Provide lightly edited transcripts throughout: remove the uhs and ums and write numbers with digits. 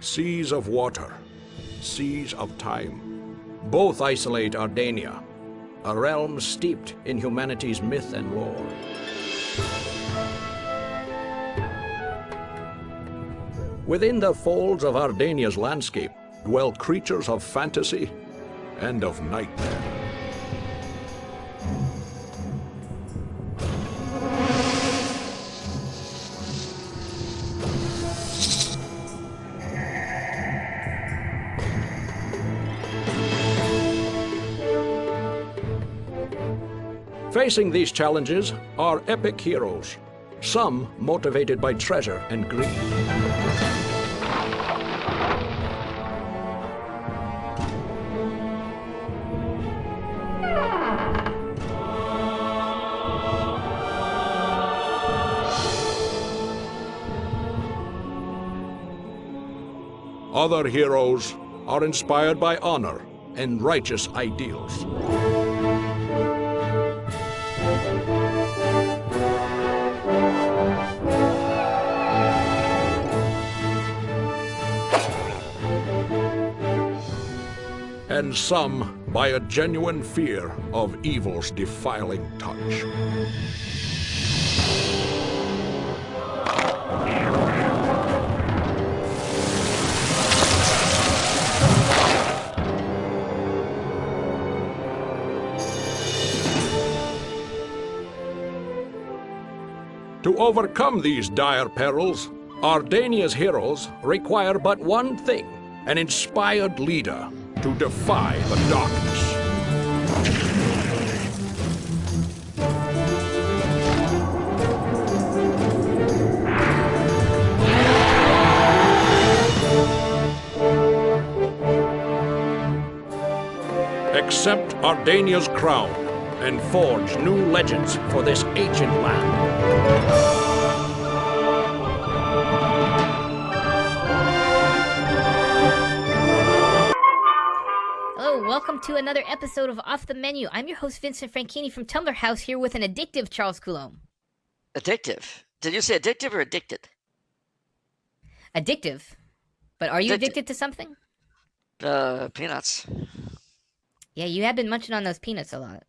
Seas of water, seas of time. Both isolate Ardania, a realm steeped in humanity's myth and lore. Within the folds of Ardania's landscape dwell creatures of fantasy and of nightmare. Facing these challenges are epic heroes, some motivated by treasure and greed. Other heroes are inspired by honor and righteous ideals. And some by a genuine fear of evil's defiling touch. To overcome these dire perils, Ardania's heroes require but one thing: an inspired leader to defy the darkness. Accept Ardania's crown and forge new legends for this ancient land. Welcome to another episode of Off the Menu. I'm your host, Vincent Frankini from Tumblar House, here with an addictive Charles Coulombe. Addictive? Did you say addictive or addicted? Addictive. But are you addicted to something? Peanuts. Yeah, you have been munching on those peanuts a lot.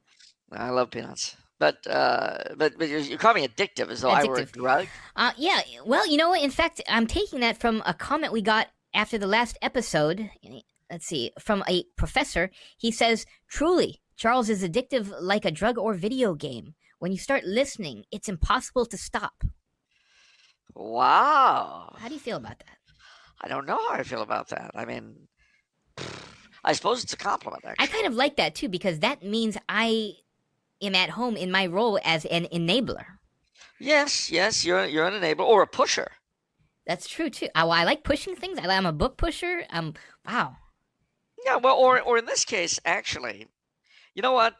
I love peanuts. But you call me addictive as though I were a drug? Yeah, well, you know what? In fact, I'm taking that from a comment we got after the last episode. Let's see, from a professor. He says, truly, Charles is addictive like a drug or video game. When you start listening, it's impossible to stop. Wow. How do you feel about that? I don't know how I feel about that. I mean, I suppose it's a compliment, actually. I kind of like that, too, because that means I am at home in my role as an enabler. Yes, you're an enabler or a pusher. That's true, too. I like pushing things. I'm a book pusher. Wow. Yeah, well, or in this case, actually, you know what?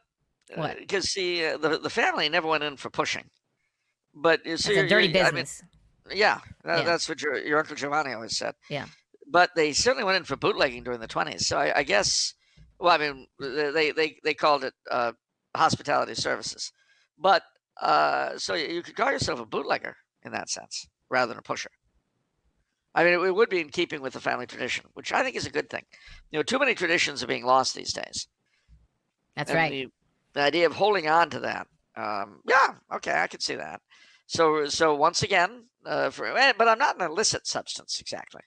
What? Because see, the family never went in for pushing, but It's a dirty business. I mean, that's what your Uncle Giovanni always said. Yeah. But they certainly went in for bootlegging during the 20s. So I guess, well, I mean, they called it hospitality services, but so you could call yourself a bootlegger in that sense rather than a pusher. I mean, it would be in keeping with the family tradition, which I think is a good thing. You know, too many traditions are being lost these days. That's right. The idea of holding on to that, yeah, okay, I can see that. So once again, but I'm not an illicit substance exactly.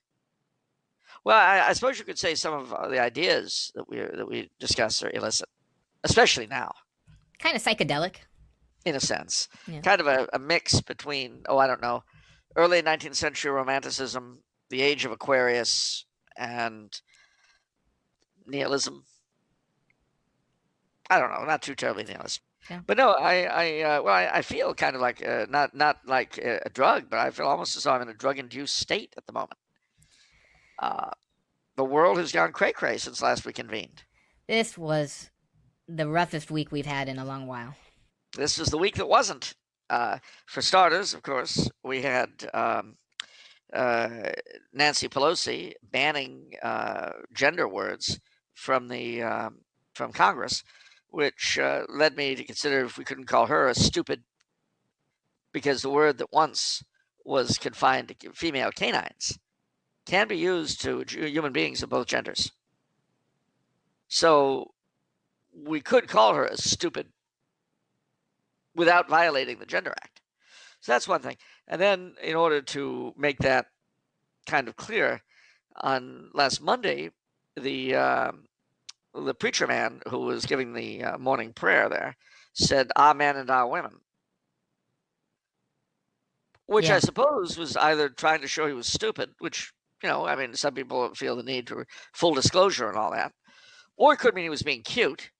Well, I suppose you could say some of the ideas that we discuss are illicit, especially now. Kind of psychedelic, in a sense. Yeah. Kind of a mix between, I don't know, early 19th century romanticism, the age of Aquarius, and nihilism. I don't know, not too terribly nihilist. Yeah. But no, I feel kind of like not like a drug, but I feel almost as though I'm in a drug-induced state at the moment. The world has gone cray-cray since last we convened. This was the roughest week we've had in a long while. This was the week that wasn't. For starters, of course, we had Nancy Pelosi banning gender words from Congress, which led me to consider if we couldn't call her a stupid, because the word that once was confined to female canines can be used to human beings of both genders. So we could call her a stupid without violating the Gender Act. So that's one thing. And then, in order to make that kind of clear, on last Monday, the preacher man who was giving the morning prayer there said, "Amen" and "Ah, women," which I Yeah. suppose was either trying to show he was stupid, which, I mean, some people feel the need for full disclosure and all that, or it could mean he was being cute,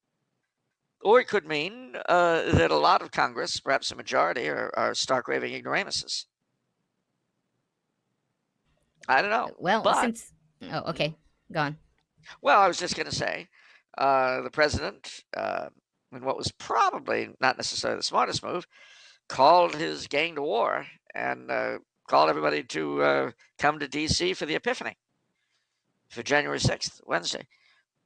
or it could mean that a lot of Congress, perhaps a majority, are stark raving ignoramuses. I don't know. Well, But, since okay, gone. well, I was just going to say, the president, in what was probably not necessarily the smartest move, called his gang to war and called everybody to come to D.C. for the Epiphany for January 6th, Wednesday.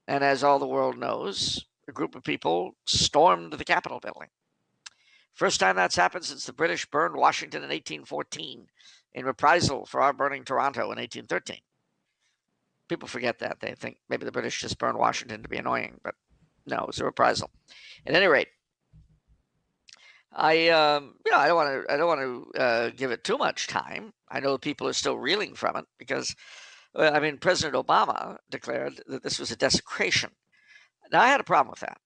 And as all the world knows, a group of people stormed the Capitol building. First time that's happened since the British burned Washington in 1814 in reprisal for our burning Toronto in 1813. People forget that. They think maybe the British just burned Washington to be annoying, but no, it was a reprisal. At any rate, I don't want to give it too much time. I know people are still reeling from it because, I mean, President Obama declared that this was a desecration. Now, I had a problem with that.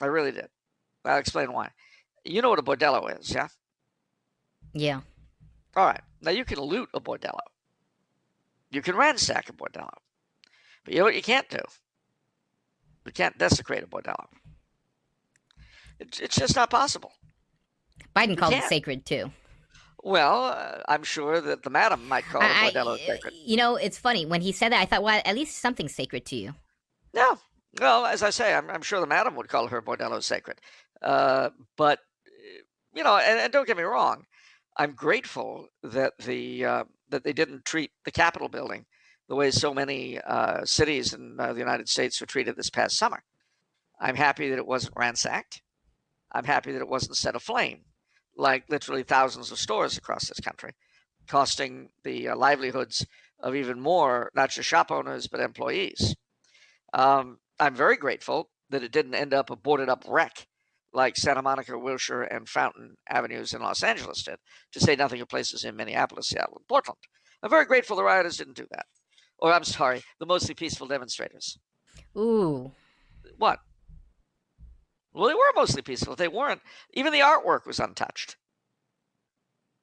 I really did. I'll explain why. You know what a bordello is, yeah? Yeah. All right. Now, you can loot a bordello. You can ransack a bordello. But you know what you can't do? You can't desecrate a bordello. It's just not possible. Biden You called it can't. sacred too. Well, I'm sure that the madam might call a bordello sacred. It's funny when he said that. I thought, well, at least something sacred to you. No. Well, as I say, I'm sure the madam would call her bordello sacred. But, and don't get me wrong, I'm grateful that that they didn't treat the Capitol building the way so many cities in the United States were treated this past summer. I'm happy that it wasn't ransacked. I'm happy that it wasn't set aflame, like literally thousands of stores across this country, costing the livelihoods of even more, not just shop owners, but employees. I'm very grateful that it didn't end up a boarded up wreck like Santa Monica, Wilshire, and Fountain Avenues in Los Angeles did, to say nothing of places in Minneapolis, Seattle, and Portland. I'm very grateful the rioters didn't do that. Or, I'm sorry, the mostly peaceful demonstrators. Ooh. What? Well, they were mostly peaceful. They weren't. Even the artwork was untouched.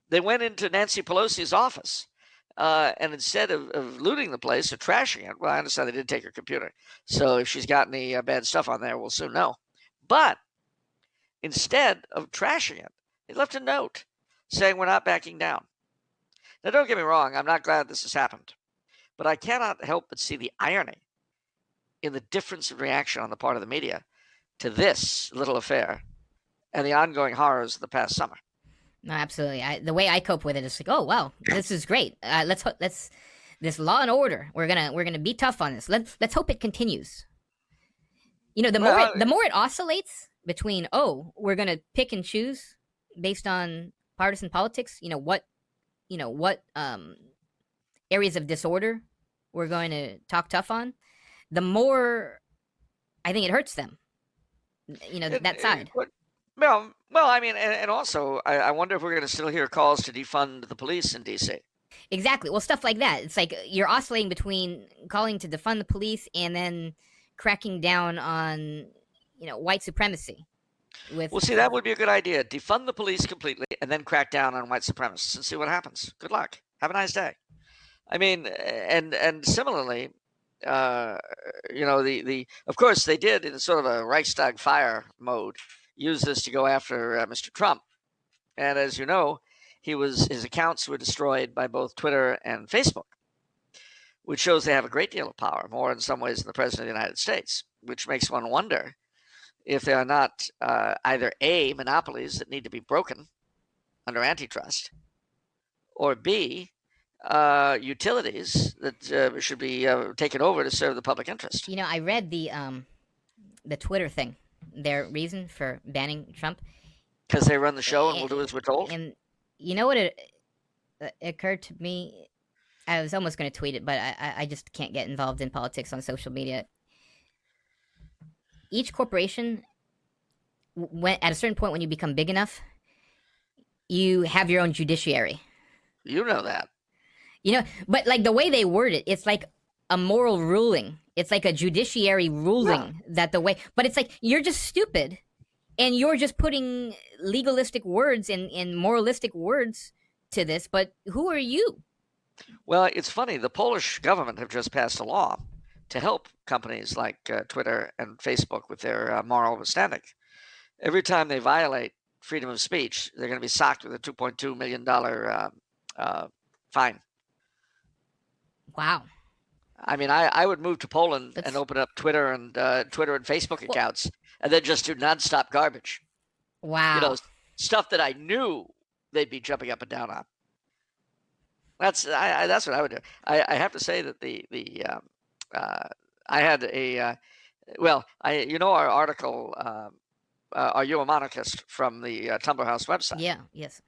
They went into Nancy Pelosi's office, and instead of looting the place or trashing it, well, I understand they did take her computer. So if she's got any bad stuff on there, we'll soon know. But instead of trashing it, they left a note saying we're not backing down. Now, don't get me wrong. I'm not glad this has happened. But I cannot help but see the irony in the difference of reaction on the part of the media to this little affair and the ongoing horrors of the past summer. No, absolutely. The way I cope with it is like, oh wow, this is great. Let's this law and order. We're gonna be tough on this. Let's hope it continues. The more it oscillates between, oh, we're gonna pick and choose based on partisan politics. What areas of disorder we're going to talk tough on. The more I think it hurts them. That side. Well, I mean, and also, I wonder if we're going to still hear calls to defund the police in D.C. Exactly. Well, stuff like that. It's like you're oscillating between calling to defund the police and then cracking down on, white supremacy. Well, see, that would be a good idea. Defund the police completely and then crack down on white supremacists and see what happens. Good luck. Have a nice day. I mean, and similarly, of course, they did in sort of a Reichstag fire mode use this to go after Mr. Trump. And as you know, his accounts were destroyed by both Twitter and Facebook, which shows they have a great deal of power, more in some ways than the President of the United States, which makes one wonder if they are not either A, monopolies that need to be broken under antitrust, or B, utilities that should be taken over to serve the public interest. I read the Twitter thing, their reason for banning Trump. Because they run the show and we'll do as we're told. And you know what it occurred to me? I was almost going to tweet it, but I just can't get involved in politics on social media. Each corporation, when at a certain point when you become big enough, you have your own judiciary. You know that. You know, but like the way they word it, it's like a moral ruling. It's like a judiciary ruling that the way, but it's like you're just stupid, and you're just putting legalistic words and moralistic words to this. But who are you? Well, it's funny. The Polish government have just passed a law to help companies like Twitter and Facebook with their moral standing. Every time they violate freedom of speech, they're going to be socked with a $2.2 million fine. Wow. I mean, I would move to Poland That's and open up Twitter and Facebook accounts, and then just do nonstop garbage. wow. Stuff that I knew they'd be jumping up and down on. That's what I would do. I have to say that I had a our article. Are you a monarchist from the Tumblar House website? Yeah. Yes.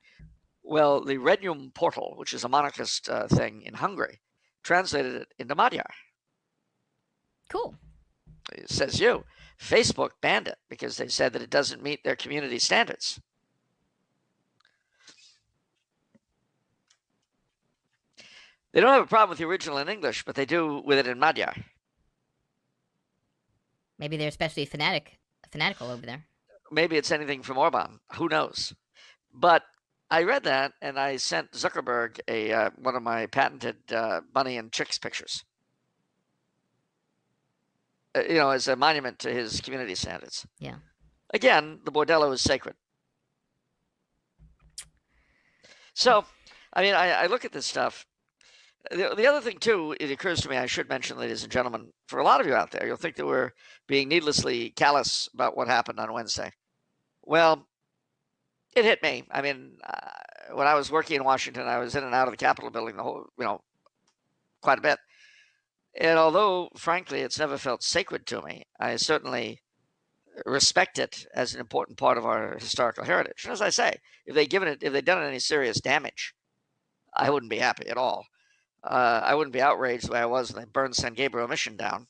Well, the Regnum portal, which is a monarchist thing in Hungary, translated it into Magyar. Cool. It says you. Facebook banned it because they said that it doesn't meet their community standards. They don't have a problem with the original in English, but they do with it in Magyar. Maybe they're especially fanatical over there. Maybe it's anything from Orban. Who knows? But I read that, and I sent Zuckerberg one of my patented bunny and chicks pictures. As a monument to his community standards. Yeah. Again, the bordello is sacred. So, I mean, I look at this stuff. The other thing, too, it occurs to me, I should mention, ladies and gentlemen, for a lot of you out there, you'll think that we're being needlessly callous about what happened on Wednesday. Well, it hit me. I mean, when I was working in Washington, I was in and out of the Capitol building quite a bit. And although, frankly, it's never felt sacred to me, I certainly respect it as an important part of our historical heritage. And as I say, if they'd done it any serious damage, I wouldn't be happy at all. I wouldn't be outraged the way I was when they burned San Gabriel Mission down,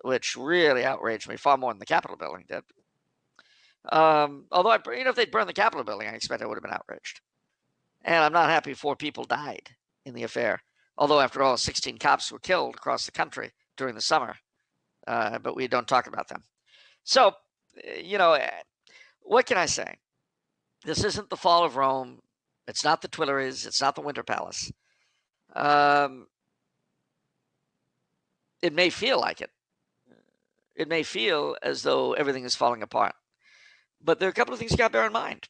which really outraged me far more than the Capitol building did. Although, if they'd burned the Capitol building, I expect I would have been outraged. And I'm not happy 4 people died in the affair. Although, after all, 16 cops were killed across the country during the summer. But we don't talk about them. So, what can I say? This isn't the fall of Rome. It's not the Tuileries. It's not the Winter Palace. It may feel like it. It may feel as though everything is falling apart. But there are a couple of things you got to bear in mind.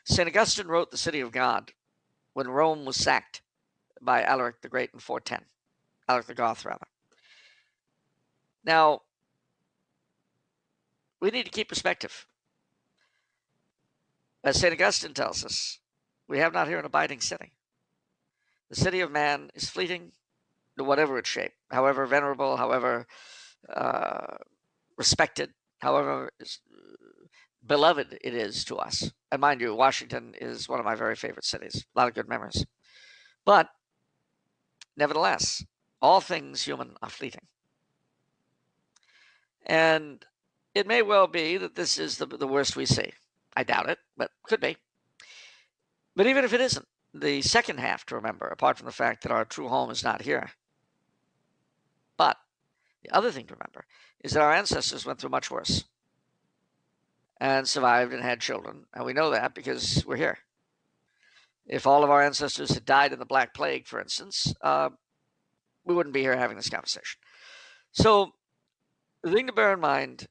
St. Augustine wrote The City of God when Rome was sacked by Alaric the Great in 410. Alaric the Goth, rather. Now, we need to keep perspective. As St. Augustine tells us, we have not here an abiding city. The city of man is fleeting to whatever its shape, however venerable, however respected, however beloved it is to us. And mind you, Washington is one of my very favorite cities. A lot of good memories. But nevertheless, all things human are fleeting. And it may well be that this is the worst we see. I doubt it, but could be. But even if it isn't, the second half to remember, apart from the fact that our true home is not here. But the other thing to remember is that our ancestors went through much worse and survived and had children. And we know that because we're here. If all of our ancestors had died in the Black Plague, for instance, we wouldn't be here having this conversation. So the thing to bear in mind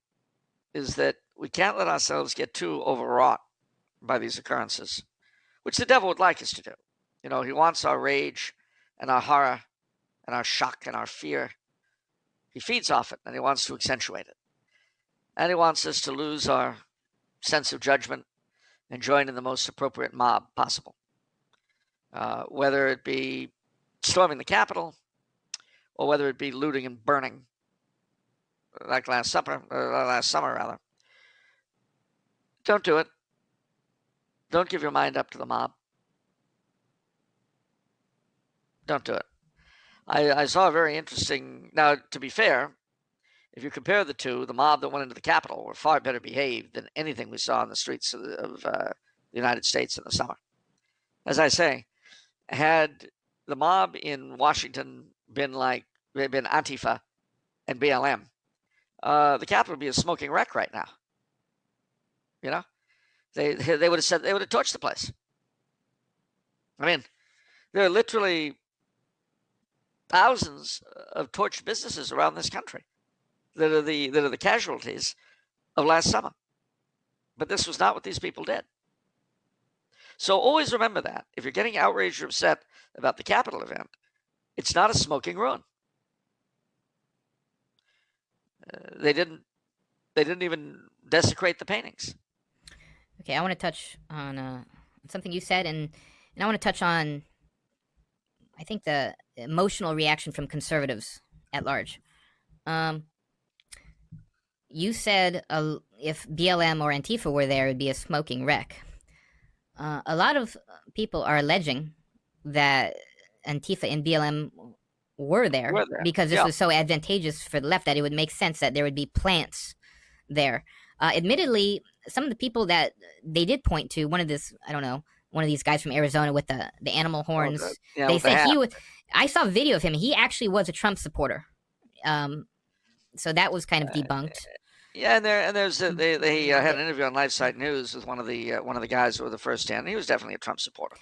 is that we can't let ourselves get too overwrought by these occurrences, which the devil would like us to do. He wants our rage and our horror and our shock and our fear. He feeds off it, and he wants to accentuate it. And he wants us to lose our sense of judgment and join in the most appropriate mob possible. Whether it be storming the Capitol or whether it be looting and burning, like last summer, rather. Don't do it. Don't give your mind up to the mob. Don't do it. I saw a very interesting. Now, to be fair, if you compare the two, the mob that went into the Capitol were far better behaved than anything we saw on the streets of the United States in the summer. As I say, had the mob in Washington been Antifa and BLM, the Capitol would be a smoking wreck right now. You know, they would have torched the place. I mean, there are literally thousands of torched businesses around this country that are the casualties of last summer. But this was not what these people did. So always remember that if you're getting outraged or upset about the Capitol event, it's not a smoking ruin. They didn't even desecrate the paintings. Okay, I want to touch on something you said, and I want to touch on, I think, the emotional reaction from conservatives at large. You said if BLM or Antifa were there, it would be a smoking wreck. A lot of people are alleging that Antifa and BLM were there because this was so advantageous for the left that it would make sense that there would be plants there. Admittedly, some of the people that they did point to, one of these guys from Arizona with the animal horns, they said he was. I saw a video of him. He actually was a Trump supporter. So that was kind of debunked. Yeah, and there's they had an interview on LifeSite News with one of the guys who were the first stand. He was definitely a Trump supporter.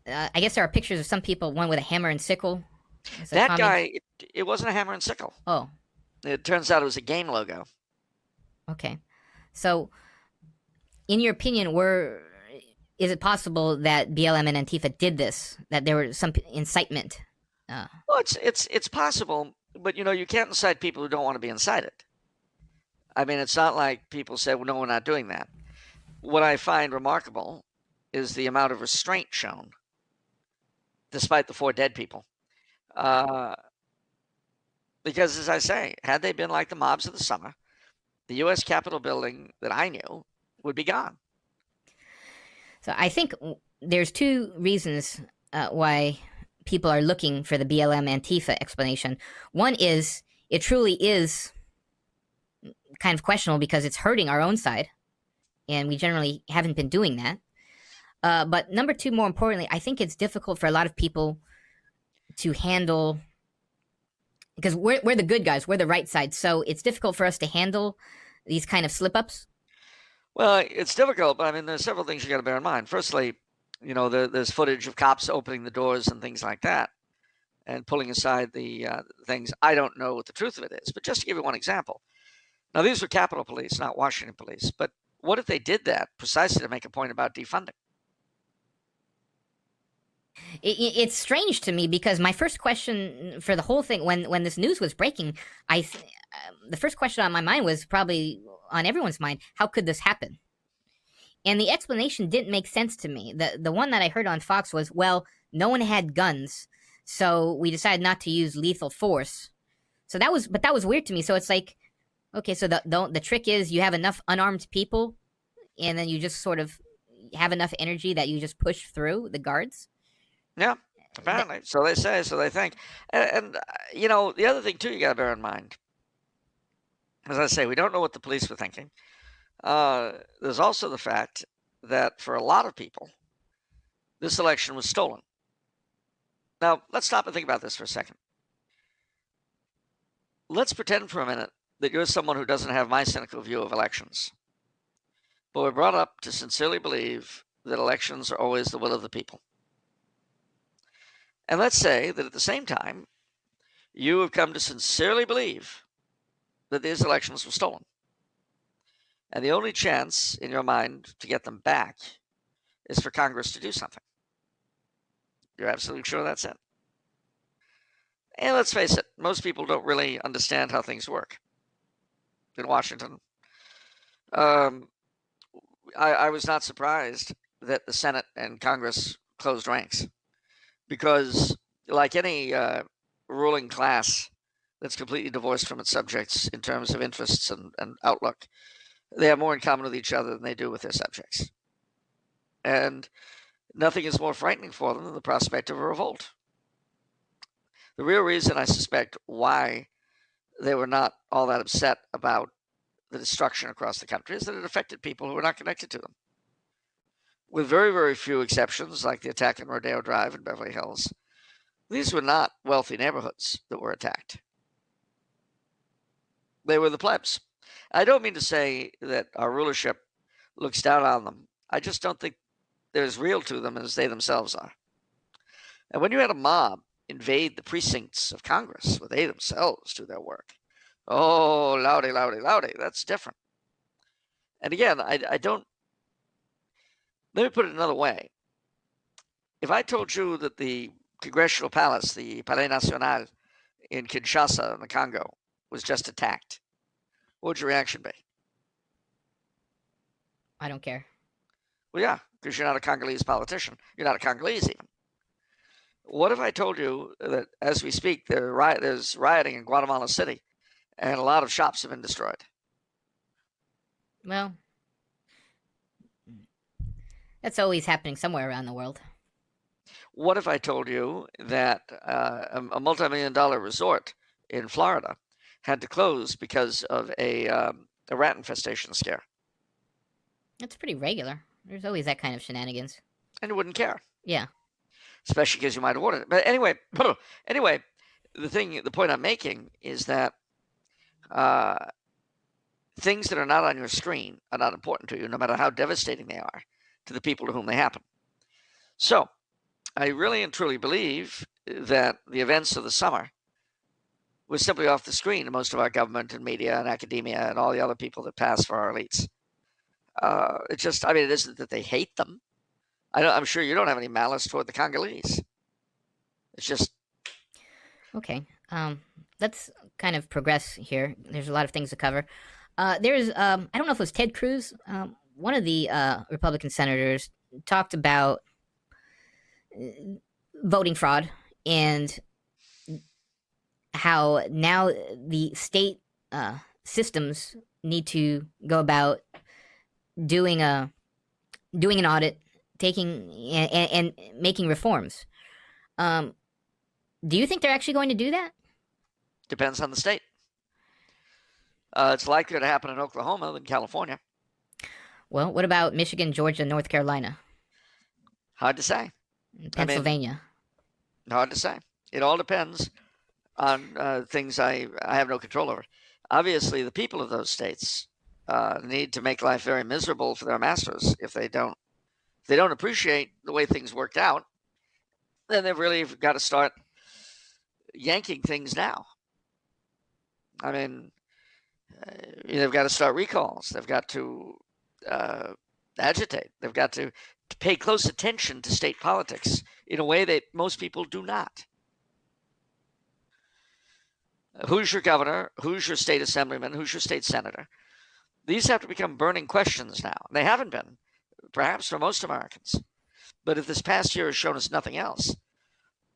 I guess there are pictures of some people, one with a hammer and sickle. That guy, it wasn't a hammer and sickle. Oh. It turns out it was a game logo. Okay. So, in your opinion, is it possible that BLM and Antifa did this? That there was some incitement? Well, it's possible, but you can't incite people who don't want to be incited. I mean, it's not like people say, well, no, we're not doing that. What I find remarkable is the amount of restraint shown, despite the 4 dead people. Because, as I say, had they been like the mobs of the summer, the U.S. Capitol building that I knew would be gone. So I think there's 2 reasons why people are looking for the BLM Antifa explanation. One is it truly is kind of questionable because it's hurting our own side, and we generally haven't been doing that. But number 2, more importantly, I think it's difficult for a lot of people to handle, because we're the good guys, we're the right side, so it's difficult for us to handle these kind of slip-ups. Well, it's difficult, but I mean, there's several things you got to bear in mind. Firstly, there's footage of cops opening the doors and things like that, and pulling aside the things. I don't know what the truth of it is, but just to give you one example. Now, these were Capitol Police, not Washington Police. But what if they did that precisely to make a point about defunding? It's strange to me because my first question for the whole thing, when this news was breaking, the first question on my mind was probably on everyone's mind: how could this happen? And the explanation didn't make sense to me. The one that I heard on Fox was, well, no one had guns, so we decided not to use lethal force. So that was weird to me. So it's like, okay, so the trick is you have enough unarmed people, and then you just sort of have enough energy that you just push through the guards. Yeah, apparently. So they say, so they think. And the other thing, too, you got to bear in mind, as I say, we don't know what the police were thinking. There's also the fact that for a lot of people, this election was stolen. Now, let's stop and think about this for a second. Let's pretend for a minute that you're someone who doesn't have my cynical view of elections, but we're brought up to sincerely believe that elections are always the will of the people. And let's say that at the same time, you have come to sincerely believe that these elections were stolen. And the only chance in your mind to get them back is for Congress to do something. You're absolutely sure that's it. And let's face it, most people don't really understand how things work in Washington. I was not surprised that the Senate and Congress closed ranks, because like any ruling class that's completely divorced from its subjects in terms of interests and outlook, they have more in common with each other than they do with their subjects. And nothing is more frightening for them than the prospect of a revolt. The real reason I suspect why they were not all that upset about the destruction across the country is that it affected people who were not connected to them. With very, very few exceptions, like the attack on Rodeo Drive in Beverly Hills, these were not wealthy neighborhoods that were attacked. They were the plebs. I don't mean to say that our rulership looks down on them. I just don't think they're as real to them as they themselves are. And when you had a mob invade the precincts of Congress where they themselves do their work, oh, loudy, loudy, loudy, that's different. And again, I don't. Let me put it another way. If I told you that the Congressional Palace, the Palais National in Kinshasa in the Congo, was just attacked, what would your reaction be? I don't care. Well, yeah, because you're not a Congolese politician. You're not a Congolese even. What if I told you that as we speak, there's rioting in Guatemala City and a lot of shops have been destroyed? Well, that's always happening somewhere around the world. What if I told you that a multi-million-dollar resort in Florida had to close because of a rat infestation scare? It's pretty regular. There's always that kind of shenanigans. And you wouldn't care. Yeah. Especially because you might have ordered it. But anyway, the point I'm making is that things that are not on your screen are not important to you, no matter how devastating they are to the people to whom they happen. So, I really and truly believe that the events of the summer were simply off the screen to most of our government and media and academia and all the other people that pass for our elites. It isn't that they hate them. I'm sure you don't have any malice toward the Congolese. It's just... Okay. Let's kind of progress here. There's a lot of things to cover. I don't know if it was Ted Cruz, one of the Republican senators, talked about voting fraud and how now the state systems need to go about doing an audit, taking and making reforms. Do you think they're actually going to do that? Depends on the state. It's likelier to happen in Oklahoma than California. Well, what about Michigan, Georgia, North Carolina? Hard to say. Pennsylvania. Hard to say. It all depends on things I have no control over. Obviously, the people of those states need to make life very miserable for their masters if they don't appreciate the way things worked out. Then they've really got to start yanking things now. I mean, they've got to start recalls. They've got to agitate. They've got to pay close attention to state politics in a way that most people do not. Who's your governor? Who's your state assemblyman? Who's your state senator? These have to become burning questions now. They haven't been, perhaps for most Americans. But if this past year has shown us nothing else,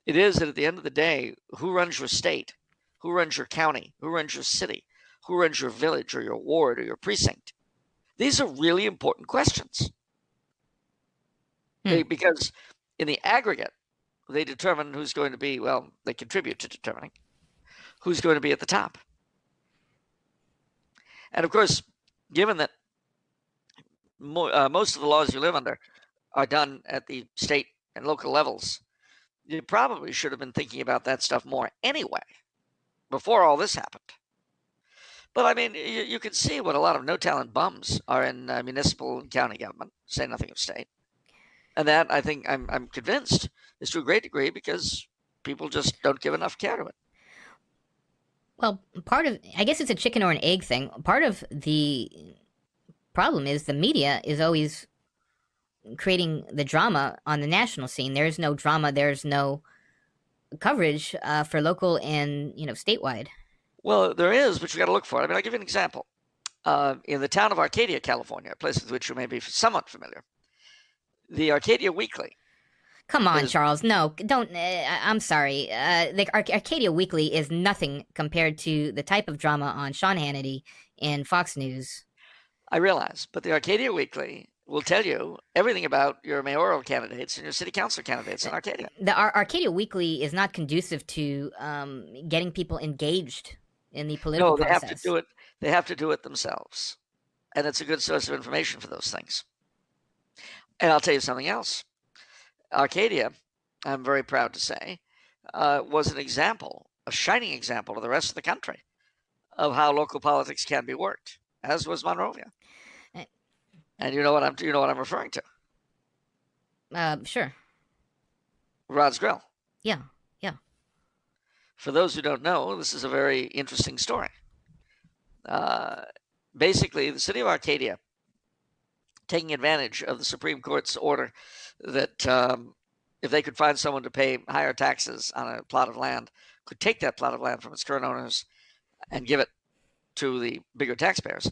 it is that at the end of the day, who runs your state? Who runs your county? Who runs your city? Who runs your village or your ward or your precinct? These are really important questions. Because in the aggregate, they determine who's going to be, they contribute to determining who's going to be at the top. And of course, given that most of the laws you live under are done at the state and local levels, you probably should have been thinking about that stuff more anyway, before all this happened. But I mean, you can see what a lot of no-talent bums are in municipal and county government, say nothing of state. And that, I think, I'm convinced, is to a great degree because people just don't give enough care to it. Well, I guess it's a chicken or an egg thing. Part of the problem is the media is always creating the drama on the national scene. There's no drama. There's no coverage for local and, statewide. Well, there is, but you got to look for it. I mean, I'll give you an example. In the town of Arcadia, California, a place with which you may be somewhat familiar, the Arcadia Weekly. Come on, Charles. No, don't. I'm sorry. Arcadia Weekly is nothing compared to the type of drama on Sean Hannity and Fox News. I realize, but the Arcadia Weekly will tell you everything about your mayoral candidates and your city council candidates in Arcadia. The Arcadia Weekly is not conducive to getting people engaged in the political No, they have to process. do it. They have to do it themselves, and it's a good source of information for those things. And I'll tell you something else. Arcadia, I'm very proud to say, was an example, a shining example to the rest of the country of how local politics can be worked, as was Monrovia. Uh, And you know what I'm referring to? Sure. Rod's Grill. Yeah. Yeah. For those who don't know, this is a very interesting story. Basically, the city of Arcadia, taking advantage of the Supreme Court's order that if they could find someone to pay higher taxes on a plot of land, could take that plot of land from its current owners and give it to the bigger taxpayers.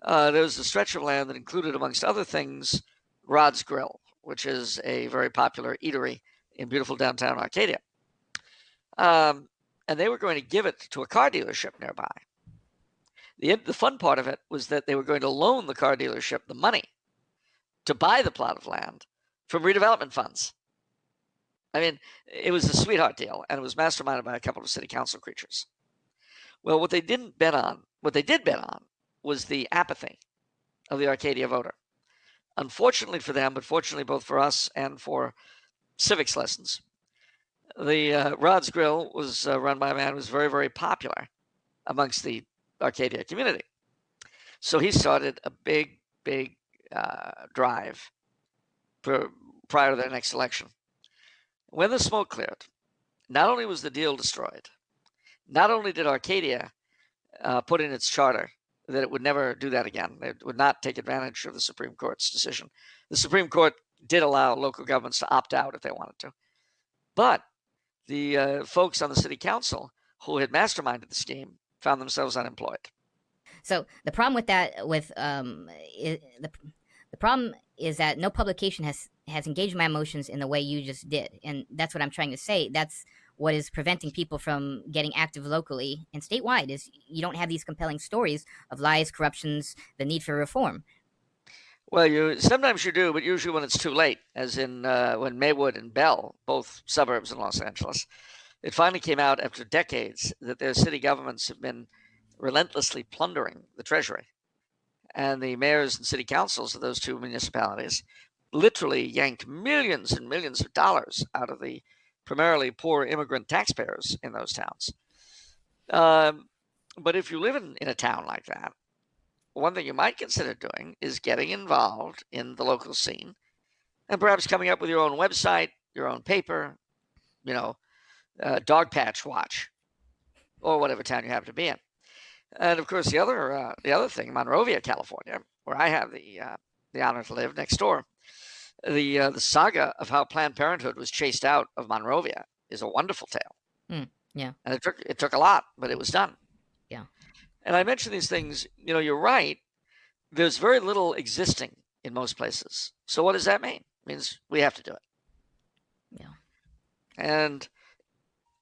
There was a stretch of land that included, amongst other things, Rod's Grill, which is a very popular eatery in beautiful downtown Arcadia. And they were going to give it to a car dealership nearby. The fun part of it was that they were going to loan the car dealership the money to buy the plot of land from redevelopment funds. I mean, it was a sweetheart deal, and it was masterminded by a couple of city council creatures. Well, what they did bet on, was the apathy of the Arcadia voter. Unfortunately for them, but fortunately both for us and for civics lessons, the Rod's Grill was run by a man who was very, very popular amongst the Arcadia community. So he started a big drive prior to their next election. When the smoke cleared, not only was the deal destroyed, not only did Arcadia put in its charter that it would never do that again. It would not take advantage of the Supreme Court's decision. The Supreme Court did allow local governments to opt out if they wanted to. But the folks on the city council who had masterminded the scheme found themselves unemployed. So the problem with that, the problem is that no publication has engaged my emotions in the way you just did, and that's what I'm trying to say. That's what is preventing people from getting active locally and statewide, is you don't have these compelling stories of lies, corruptions, the need for reform. Well, sometimes you do, but usually when it's too late, as in when Maywood and Bell, both suburbs in Los Angeles, it finally came out after decades that their city governments have been relentlessly plundering the treasury. And the mayors and city councils of those two municipalities literally yanked millions and millions of dollars out of the primarily poor immigrant taxpayers in those towns. But if you live in a town like that, one thing you might consider doing is getting involved in the local scene and perhaps coming up with your own website, your own paper, Dog Patch Watch, or whatever town you happen to be in. And of course, the other thing, Monrovia, California, where I have the honor to live next door, the saga of how Planned Parenthood was chased out of Monrovia is a wonderful tale. Yeah. And it took a lot, but it was done. Yeah. And I mention these things, you're right. There's very little existing in most places. So what does that mean? It means we have to do it. Yeah. And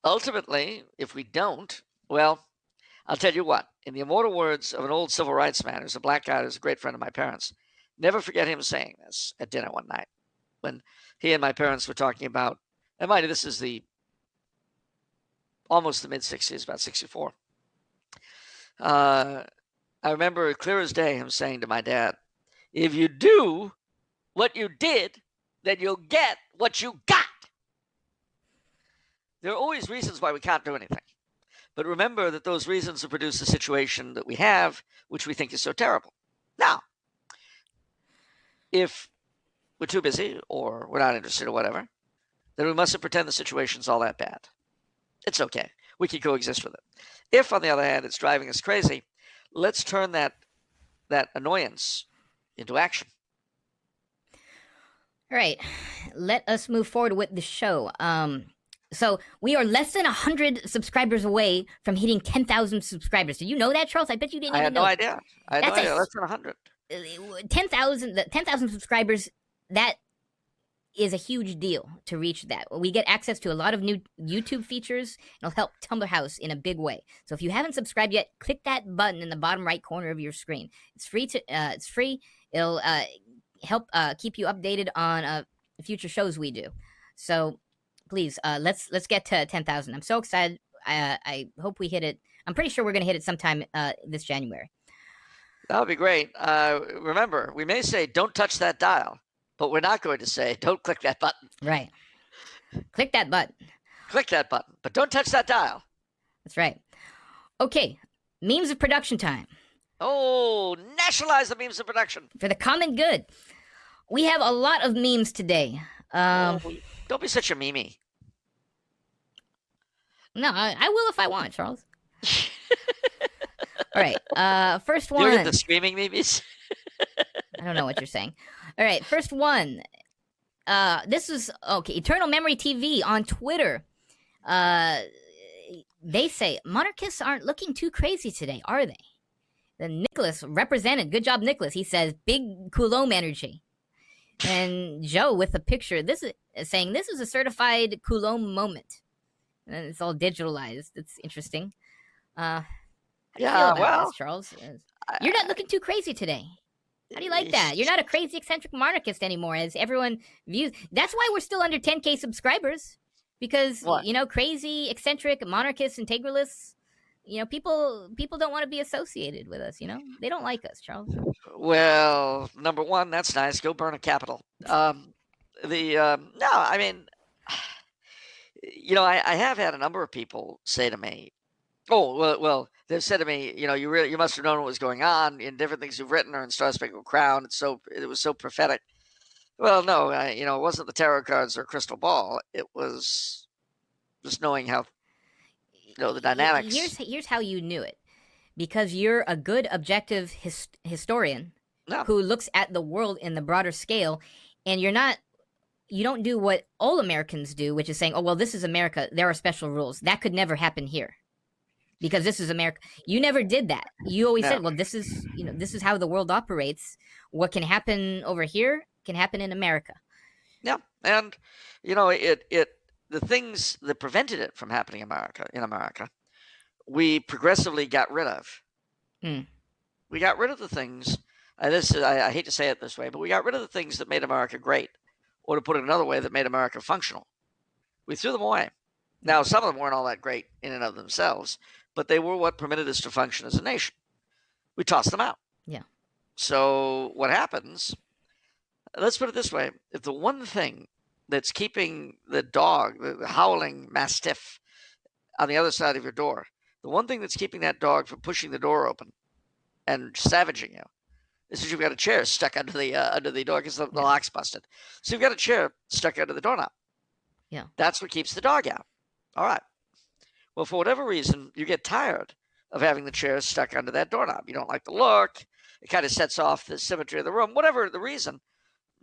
ultimately, if we don't, well, I'll tell you what, in the immortal words of an old civil rights man who's a black guy who's a great friend of my parents, never forget him saying this at dinner one night when he and my parents were talking about, and mind you, this is almost the mid-60s, about 64. I remember clear as day him saying to my dad, if you do what you did, then you'll get what you got. There are always reasons why we can't do anything. But remember that those reasons have produced the situation that we have, which we think is so terrible. Now, if we're too busy or we're not interested or whatever, then we mustn't pretend the situation's all that bad. It's okay. We can coexist with it. If, on the other hand, it's driving us crazy, let's turn that annoyance into action. All right. Let us move forward with the show. So we are less than 100 subscribers away from hitting 10,000 subscribers. Did you know that, Charles? I bet you didn't even know. I had no idea. Less than 100. 10,000 subscribers, that is a huge deal to reach that. We get access to a lot of new YouTube features. It'll help Tumblar House in a big way. So if you haven't subscribed yet, click that button in the bottom right corner of your screen. It's free. It'll help keep you updated on future shows we do. So please, let's get to 10,000. I'm so excited. I hope we hit it. I'm pretty sure we're gonna hit it sometime this January. That would be great. Remember, we may say don't touch that dial, but we're not going to say don't click that button. Right. Click that button. Click that button, but don't touch that dial. That's right. Okay, memes of production time. Oh, nationalize the memes of production. For the common good. We have a lot of memes today. Don't be such a meme. No, I will if I want, Charles. All right, first one. You're the screaming memes? I don't know what you're saying. All right, first one. This is, okay, Eternal Memory TV on Twitter. They say, monarchists aren't looking too crazy today, are they? Then Nicholas represented. Good job, Nicholas. He says, big Coulombe energy. And Joe with a picture. This is saying, this is a certified Coulombe moment. And it's all digitalized. It's interesting. How do you feel about this, Charles? You're not looking too crazy today. How do you like that? You're not a crazy eccentric monarchist anymore, as everyone views. That's why we're still under 10K subscribers. Because, What? Crazy, eccentric, monarchists, integralists, people don't want to be associated with us, They don't like us, Charles. Well, number one, that's nice. Go burn a capital. No, I mean, I have had a number of people say to me, "Oh, well, they've said to me, you must have known what was going on in different things you've written or in Star Spangled Crown. It was so prophetic." Well, no, it wasn't the tarot cards or crystal ball. It was just knowing how, the dynamics. Here's how you knew it. Because you're a good objective historian No. who looks at the world in the broader scale, and you don't do what all Americans do, which is saying, oh, well, this is America. There are special rules. That could never happen here. Because this is America. You never did that. You always said, well, this is how the world operates. What can happen over here can happen in America. Yeah, and the things that prevented it from happening in America, we progressively got rid of. We got rid of the things. I hate to say it this way, but we got rid of the things that made America great, or to put it another way, that made America functional. We threw them away. Now, some of them weren't all that great in and of themselves, but they were what permitted us to function as a nation. We tossed them out. Yeah. So what happens? Let's put it this way. If the one thing that's keeping the dog, the howling mastiff on the other side of your door, the one thing that's keeping that dog from pushing the door open and savaging you is you've got a chair stuck under the door because the lock's busted. So you've got a chair stuck under the doorknob. Yeah. That's what keeps the dog out. All right. Well, for whatever reason, you get tired of having the chair stuck under that doorknob. You don't like the look. It kind of sets off the symmetry of the room. Whatever the reason.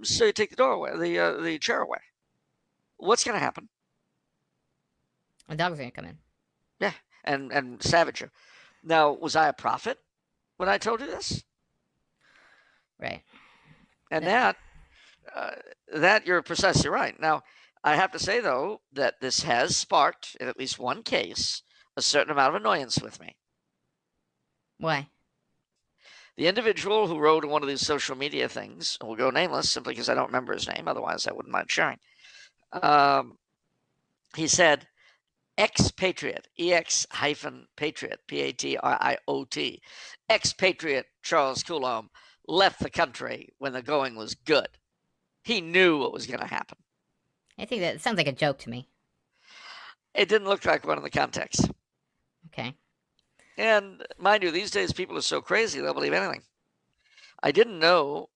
So you take the door away, the chair away. What's going to happen? A dog's going to come in. Yeah, and savage you. Now, was I a prophet when I told you this? Right. And that you're precisely right. Now, I have to say, though, that this has sparked, in at least one case, a certain amount of annoyance with me. Why? The individual who wrote one of these social media things, and we'll go nameless simply because I don't remember his name, otherwise I wouldn't mind sharing. He said, expatriate, ex-patriot, Patriot, expatriate Charles Coulombe left the country when the going was good. He knew what was going to happen. I think that sounds like a joke to me. It didn't look like one in the context. Okay. And mind you, these days people are so crazy they'll believe anything. I didn't know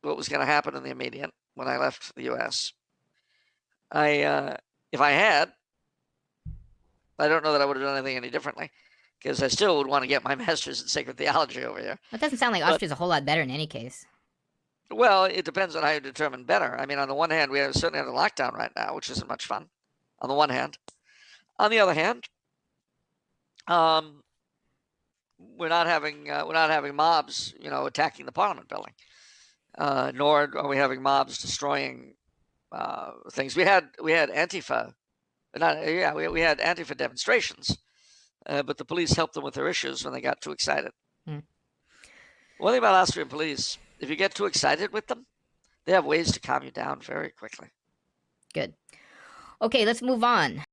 what was going to happen in the immediate when I left the U.S. If I had, I don't know that I would have done anything any differently, because I still would want to get my master's in sacred theology over here. That doesn't sound like Austria's a whole lot better in any case. Well, it depends on how you determine better. I mean, on the one hand, we certainly have a lockdown right now, which isn't much fun. On the one hand, on the other hand, we're not having mobs, attacking the Parliament building, nor are we having mobs destroying things. We had Antifa, we had Antifa demonstrations, but the police helped them with their issues when they got too excited. One thing about Austrian police, if you get too excited with them, They have ways to calm you down very quickly. Good. Okay, let's move on.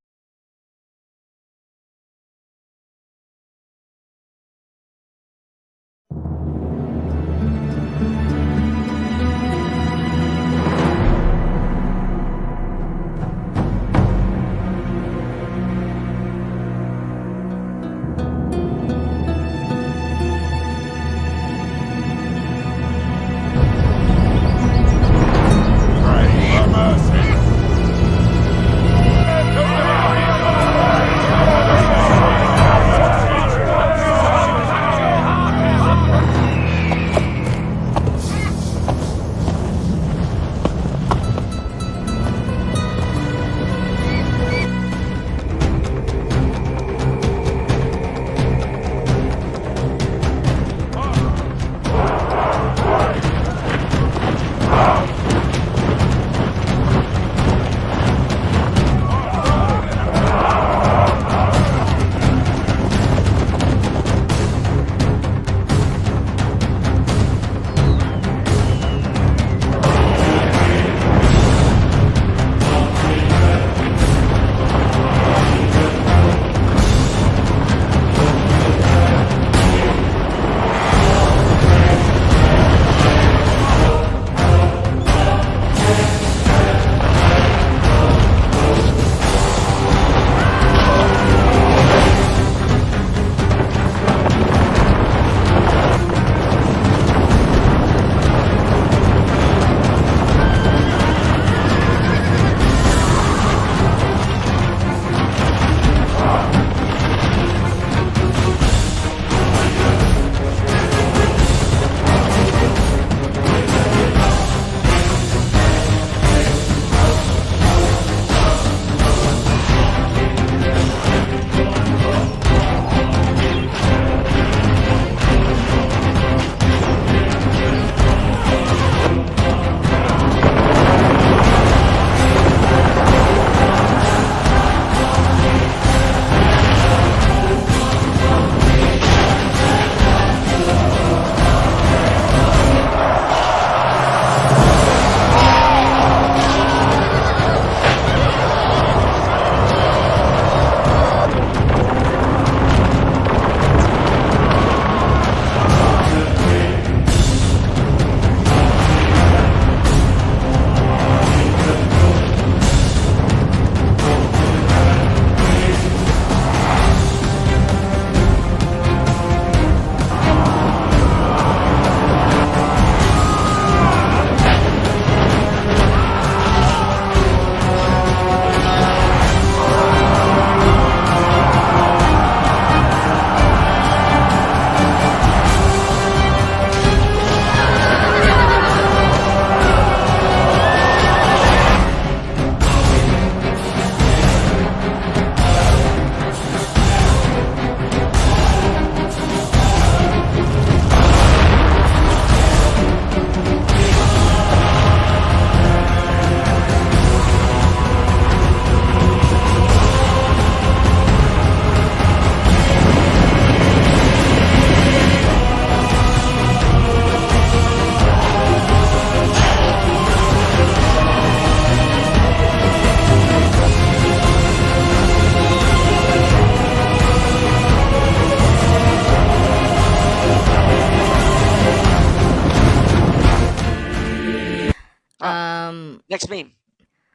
Next meme.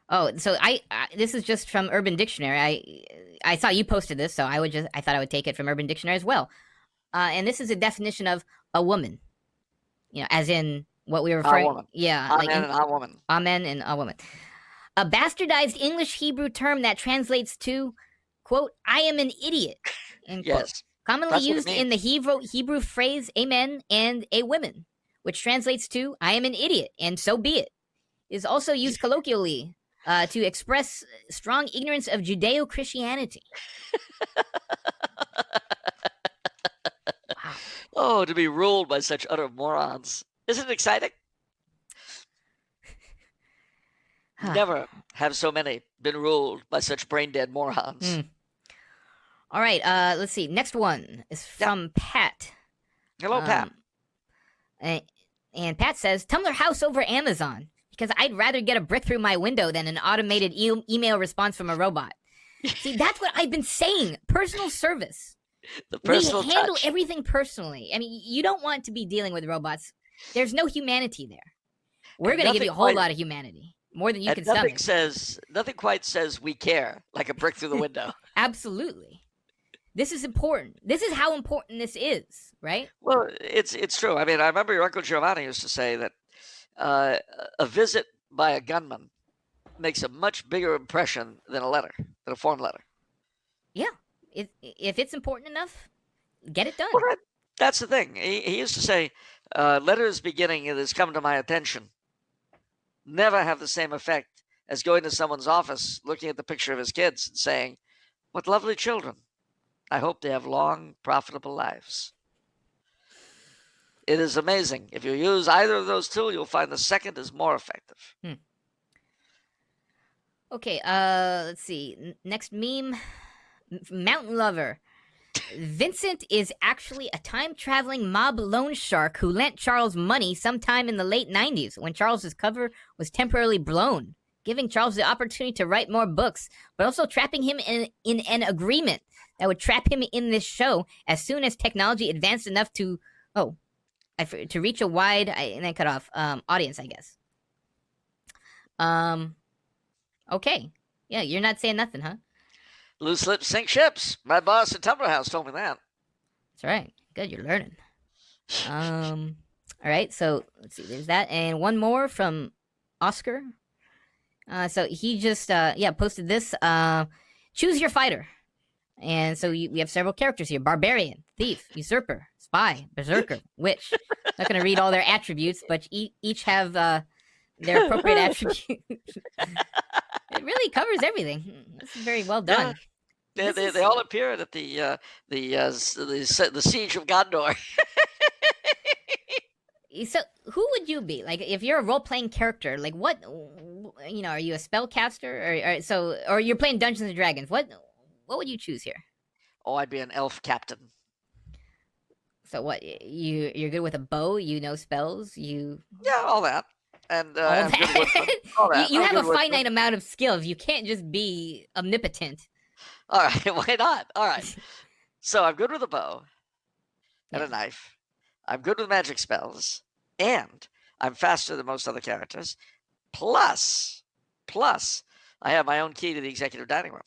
Oh, so I this is just from Urban Dictionary. I saw you posted this, so I thought I would take it from Urban Dictionary as well. And this is a definition of a woman. You know, as in what we were A referring. woman. Yeah, A like man and a woman. amen and a woman. A bastardized English Hebrew term that translates to, quote, "I am an idiot," end quote. Yes. Commonly That's what it used in the means. Hebrew phrase "amen" and "a woman," which translates to "I am an idiot," and so be it. Is also used colloquially to express strong ignorance of Judeo-Christianity. Wow. Oh, to be ruled by such utter morons. Isn't it exciting? Never have so many been ruled by such brain dead morons. All right, let's see. Next one is from Pat. Hello, Pat. And Pat says, Tumblar House over Amazon. because I'd rather get a brick through my window than an automated email response from a robot. See, that's what I've been saying. Personal service. The personal we handle touch. everything personally. I mean, you don't want to be dealing with robots. There's no humanity there. We're And going to give you a whole quite- lot of humanity, more than you and can nothing stomach. nothing quite says we care like a brick through the window. Absolutely. This is important. This is how important this is, right? Well, it's true. I mean, I remember your Uncle Giovanni used to say that uh, a visit by a gunman makes a much bigger impression than a form letter. Yeah. If it's important enough, get it done. Well, that's the thing. He used to say, letters beginning, "It has come to my attention," never have the same effect as going to someone's office, looking at the picture of his kids, and saying, "What lovely children. I hope they have long, profitable lives." It is amazing. If you use either of those two, you'll find the second is more effective. Okay, let's see. Next meme. Mountain Lover. Vincent is actually a time-traveling mob loan shark who lent Charles money sometime in the late 90s when Charles's cover was temporarily blown, giving Charles the opportunity to write more books, but also trapping him in an agreement that would trap him in this show as soon as technology advanced enough to reach a wide and then cut off audience, I guess. Okay. Yeah, you're not saying nothing, huh? Loose lips sink ships. My boss at Tumblar House told me that. That's right. Good, you're learning. All right, so let's see. There's that, and one more from Oscar. So he just posted this. Choose your fighter, and so we have several characters here: barbarian, thief, usurper, spy, berserker, witch. Not going to read all their attributes, but each have their appropriate attributes. It really covers everything. This is very well done. Yeah. They all appeared at the siege of Gondor. So, who would you be? Like, if you're a role-playing character, like, what, are you a spellcaster? Or you're playing Dungeons & Dragons. What would you choose here? Oh, I'd be an elf captain. So, what, you're good with a bow? You know spells? Yeah, all that. And all I'm that? good with all that. You I'm have a good with finite amount of skills. You can't just be omnipotent. All right, why not? All right. So I'm good with a bow and a knife. I'm good with magic spells. And I'm faster than most other characters. Plus, I have my own key to the executive dining room.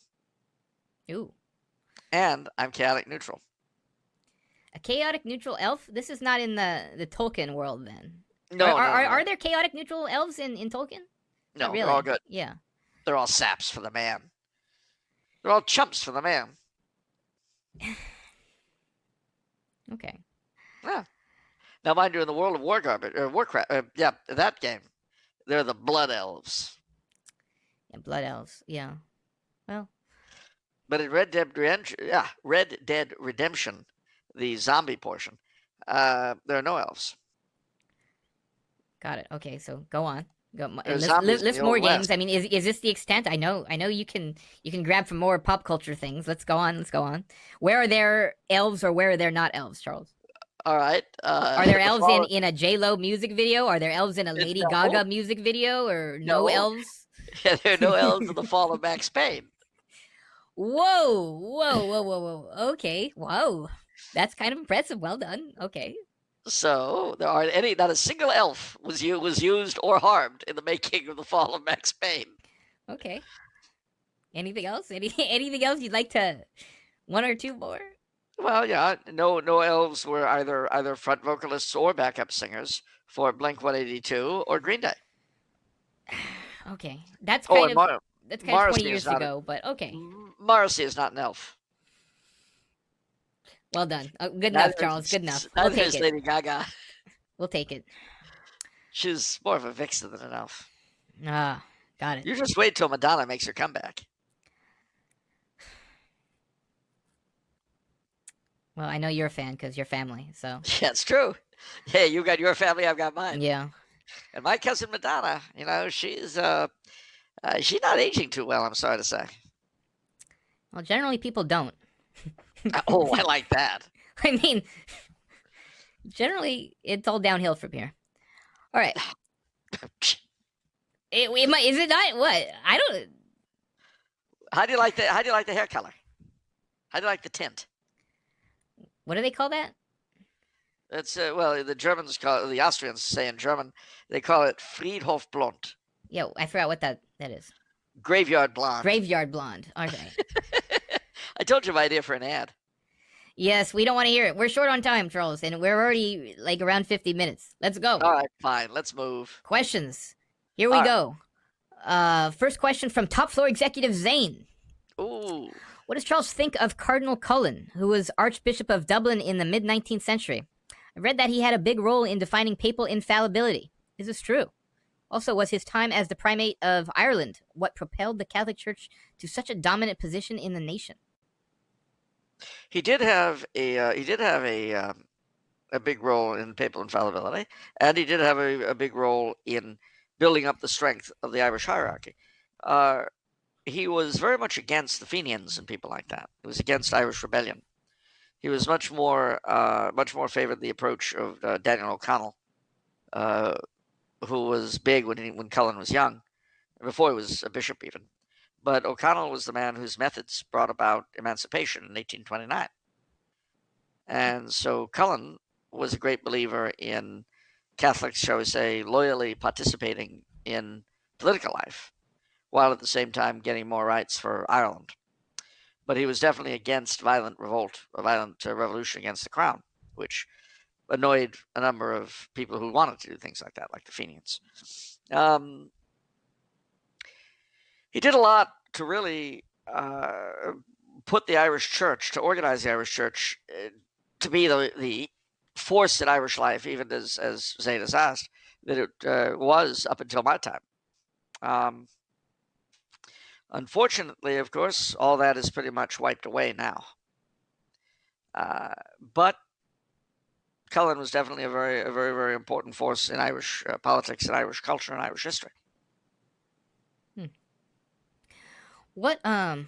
Ooh. And I'm chaotic neutral. A chaotic neutral elf? This is not in the Tolkien world, then. No, are there chaotic neutral elves in Tolkien? No, Not really. they're all good. Yeah. They're all saps for the man. They're all chumps for the man. Okay. Yeah. Now, mind you, in the world of Warcraft, that game, they're the blood elves. Yeah, blood elves. Yeah. Well. But in Red Dead Redemption, the zombie portion, there are no elves. Got it. Okay, so go on. List more games. I mean, is this the extent? I know you can grab from more pop culture things. Let's go on. Where are there elves or where are there not elves, Charles? All right. Are there elves in a J-Lo music video? Are there elves in a Lady Gaga music video? Or no elves? Yeah, there are no elves in the Fall of Max Payne. Whoa. Okay. Whoa. That's kind of impressive. Well done. Okay. So there aren't not a single elf was used or harmed in the making of the Fall of Max Payne. Okay. Anything else? Anything else you'd like to? One or two more? Well, yeah, no elves were either front vocalists or backup singers for Blink-182 or Green Day. Okay, that's kind of 20 years ago, but okay. Morrissey is not an elf. Well done. Good enough, Charles. Good enough. We'll take it. Lady Gaga. We'll take it. She's more of a vixen than an elf. Ah, got it. You just wait till Madonna makes her comeback. Well, I know you're a fan because you're family, so. Yeah, it's true. Hey, you got your family, I've got mine. Yeah. And my cousin Madonna, she's not aging too well, I'm sorry to say. Well, generally people don't. Oh, I like that. I mean, generally it's all downhill from here. All right. Is it not? What? I don't. How do you like the hair color? How do you like the tint? What do they call that? It's well, the Germans call it, the Austrians say in German, they call it Friedhof blond. Yo, I forgot what that is. Graveyard blonde. Graveyard blonde. Okay. I told you my idea for an ad. Yes, we don't want to hear it. We're short on time, Charles, and we're already like around 50 minutes. Let's go. All right, fine. Let's move. Questions. Here we go. First question from top floor executive Zane. Ooh. What does Charles think of Cardinal Cullen, who was Archbishop of Dublin in the mid-19th century? I read that he had a big role in defining papal infallibility. Is this true? Also, was his time as the primate of Ireland what propelled the Catholic Church to such a dominant position in the nation? He did have a big role in papal infallibility, and he did have a big role in building up the strength of the Irish hierarchy. He was very much against the Fenians and people like that. He was against Irish rebellion. He was much more favored the approach of Daniel O'Connell, who was big when Cullen was young, before he was a bishop even. But O'Connell was the man whose methods brought about emancipation in 1829. And so Cullen was a great believer in Catholics, shall we say, loyally participating in political life, while at the same time getting more rights for Ireland. But he was definitely against violent revolution against the crown, which annoyed a number of people who wanted to do things like that, like the Fenians. He did a lot to really put the Irish Church, to organize the Irish Church to be the force in Irish life, even as Zane has asked, that it was up until my time. Unfortunately, of course, all that is pretty much wiped away now. But Cullen was definitely a very, very important force in Irish politics and Irish culture and Irish history. What how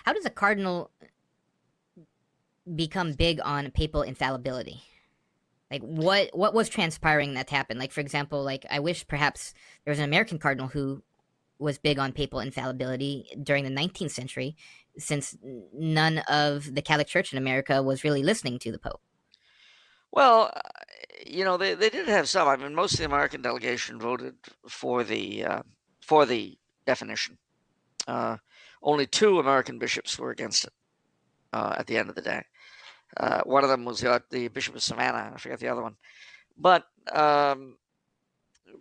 does a cardinal become big on papal infallibility? Like what was transpiring that happened? Like, for example, like I wish perhaps there was an American cardinal who was big on papal infallibility during the 19th century, since none of the Catholic Church in America was really listening to the Pope. Well, they did have some. I mean, most of the American delegation voted for the definition. Only 2 American bishops were against it at the end of the day. One of them was the Bishop of Savannah. I forget the other one. But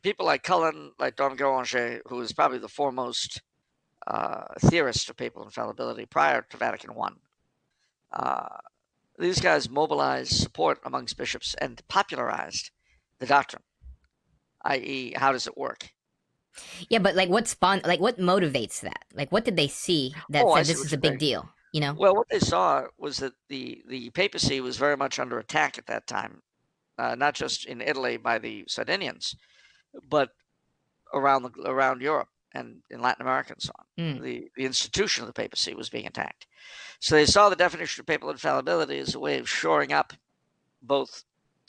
people like Cullen, like Dom Guéranger, who was probably the foremost theorist of papal infallibility prior to Vatican I, these guys mobilized support amongst bishops and popularized the doctrine, i.e., how does it work? Yeah, but like what motivates that? Like what did they see that said this is a big deal? You know? Well, what they saw was that the papacy was very much under attack at that time, not just in Italy by the Sardinians, but around Europe and in Latin America and so on. The institution of the papacy was being attacked. So they saw the definition of papal infallibility as a way of shoring up both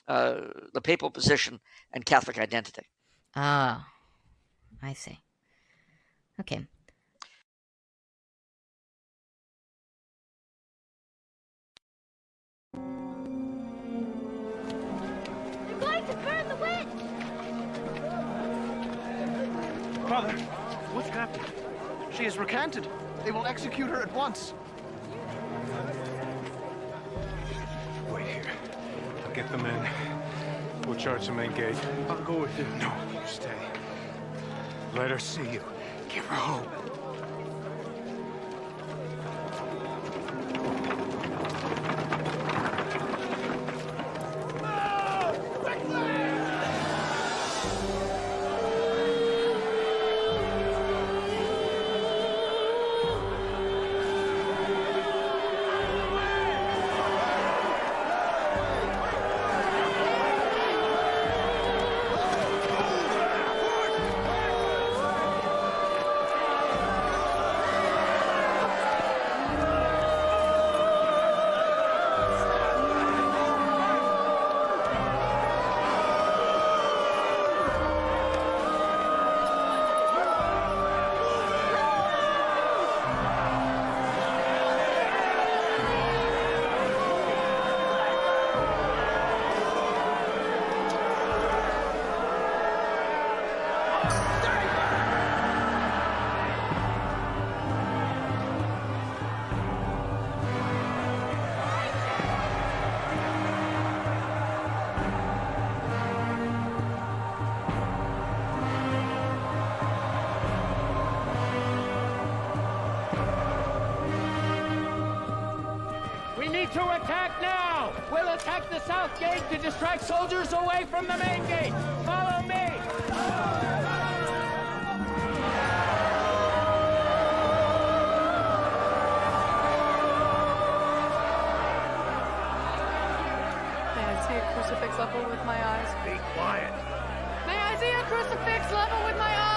the papal position and Catholic identity. Ah, I see. Okay. They're going to burn the witch! Father, what's happened? She has recanted. They will execute her at once. Wait here. I'll get the men. We'll charge the main gate. I'll go with you. No, you stay. Let her see you. Give her hope. to attack now! We'll attack the south gate to distract soldiers away from the main gate! Follow me! May I see a crucifix level with my eyes? Be quiet. May I see a crucifix level with my eyes?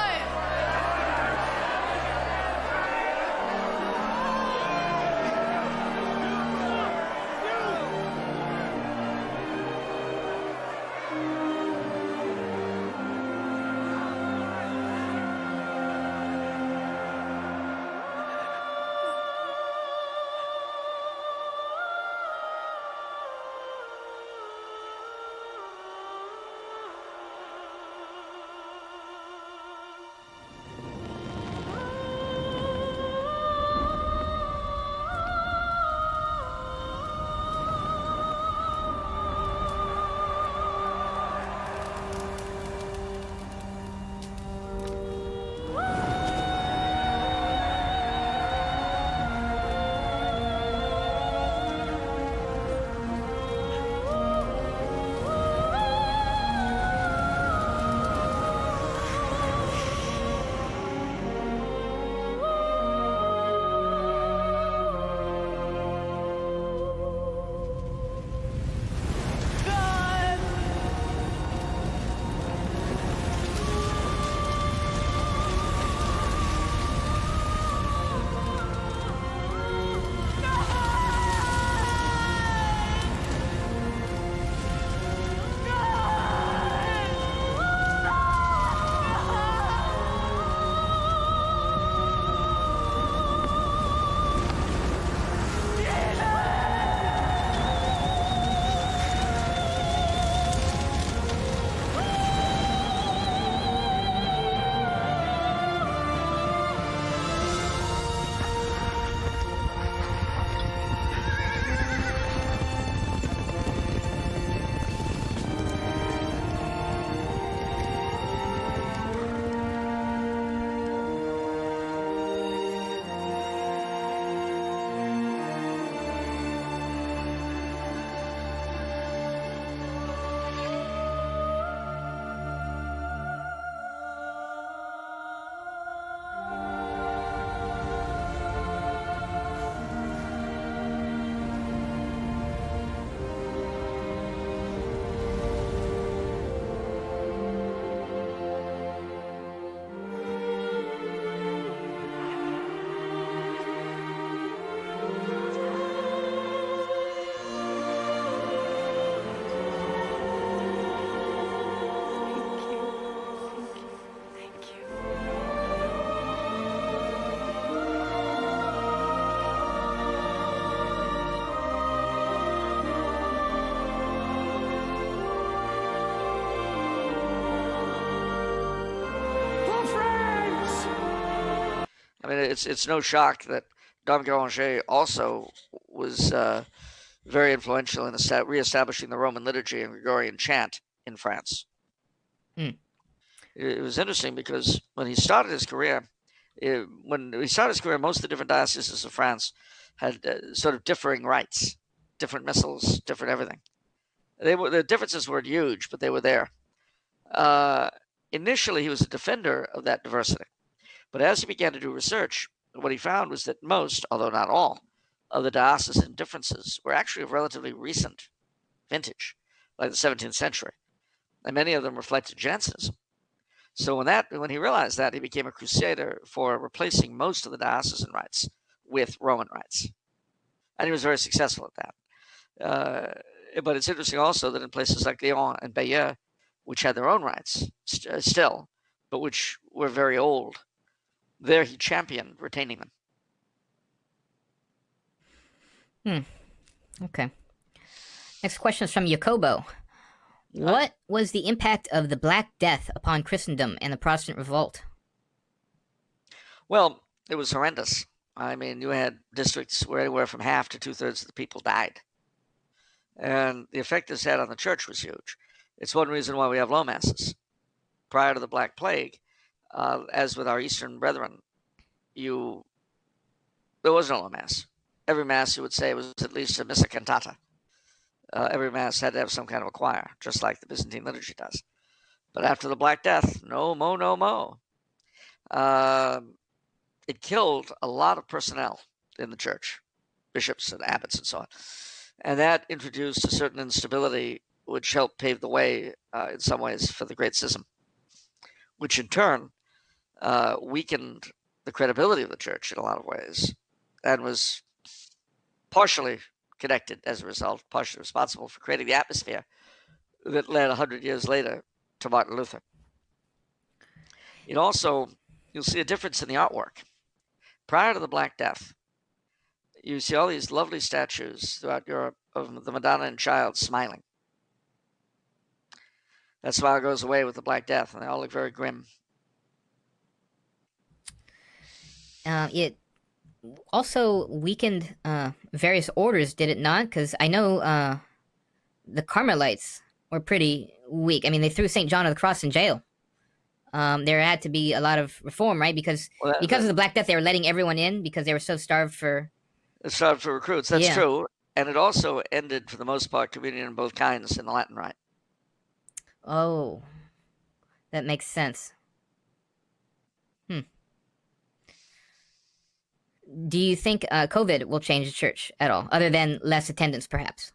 I mean, it's no shock that Dom Guéranger also was very influential in reestablishing the Roman liturgy and Gregorian chant in France. Hmm. It was interesting because when he started his career, most of the different dioceses of France had sort of differing rites, different missals, different everything. The differences weren't huge, but they were there. Initially, he was a defender of that diversity. But as he began to do research, what he found was that most, although not all, of the diocesan differences were actually of relatively recent vintage, like the 17th century. And many of them reflected Jansenism. So when he realized that, he became a crusader for replacing most of the diocesan rites with Roman rites. And he was very successful at that. But it's interesting also that in places like Lyon and Bayeux, which had their own rites still, but which were very old, there he championed retaining them. Okay. Next question is from Jacobo. What was the impact of the Black Death upon Christendom and the Protestant Revolt? Well, it was horrendous. I mean, you had districts where anywhere from half to two-thirds of the people died. And the effect this had on the church was huge. It's one reason why we have low masses. Prior to the Black Plague, as with our Eastern brethren, there was no low mass. every mass, you would say, was at least a missa cantata. Every mass had to have some kind of a choir, just like the Byzantine liturgy does. But after the Black Death, no mo, no mo. It killed a lot of personnel in the church, bishops and abbots and so on. And that introduced a certain instability, which helped pave the way in some ways for the Great Schism, which in turn weakened the credibility of the church in a lot of ways and was partially connected as a result, partially responsible for creating the atmosphere that led 100 years later to Martin Luther. It also, you'll see a difference in the artwork. Prior to the Black Death, you see all these lovely statues throughout Europe of the Madonna and Child smiling. That smile goes away with the Black Death, and they all look very grim. It also weakened various orders, did it not? Because I know the Carmelites were pretty weak. I mean, they threw St. John of the Cross in jail. There had to be a lot of reform, right? Because of the Black Death, they were letting everyone in because they were so starved for recruits. That's true. And it also ended, for the most part, communion in both kinds in the Latin Rite. Oh, that makes sense. Do you think COVID will change the church at all, other than less attendance, perhaps?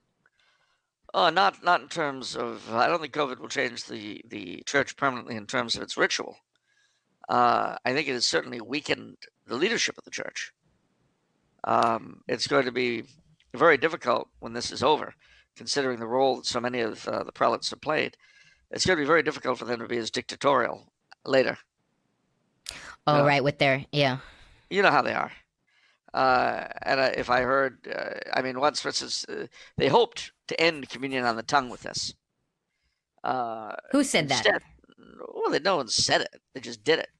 Oh, not in terms of. I don't think COVID will change the church permanently in terms of its ritual. I think it has certainly weakened the leadership of the church. It's going to be very difficult when this is over, considering the role that so many of the prelates have played. It's going to be very difficult for them to be as dictatorial later. Oh, right, with their, yeah. You know how they are. And if I heard, I mean, once, for instance, they hoped to end communion on the tongue with this. Who said that? Well, no one said it. They just did it.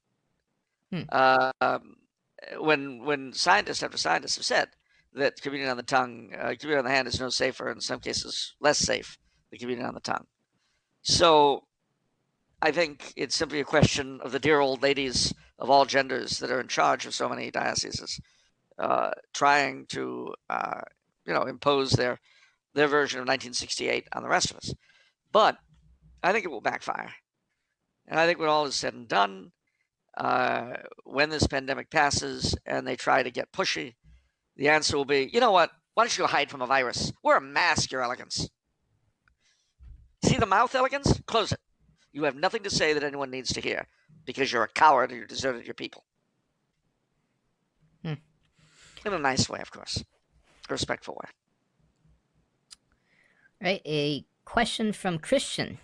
When scientists after scientists have said that communion on the tongue, communion on the hand is no safer, in some cases less safe than communion on the tongue. So I think it's simply a question of the dear old ladies of all genders that are in charge of so many dioceses. Trying to, impose their version of 1968 on the rest of us. But I think it will backfire. And I think when all is said and done, when this pandemic passes and they try to get pushy, the answer will be, you know what? Why don't you go hide from a virus? Wear a mask, Your Elegance. See the mouth, Elegance? Close it. You have nothing to say that anyone needs to hear because you're a coward and you deserted your people. In a nice way, of course. A respectful way. Right, a question from Christian.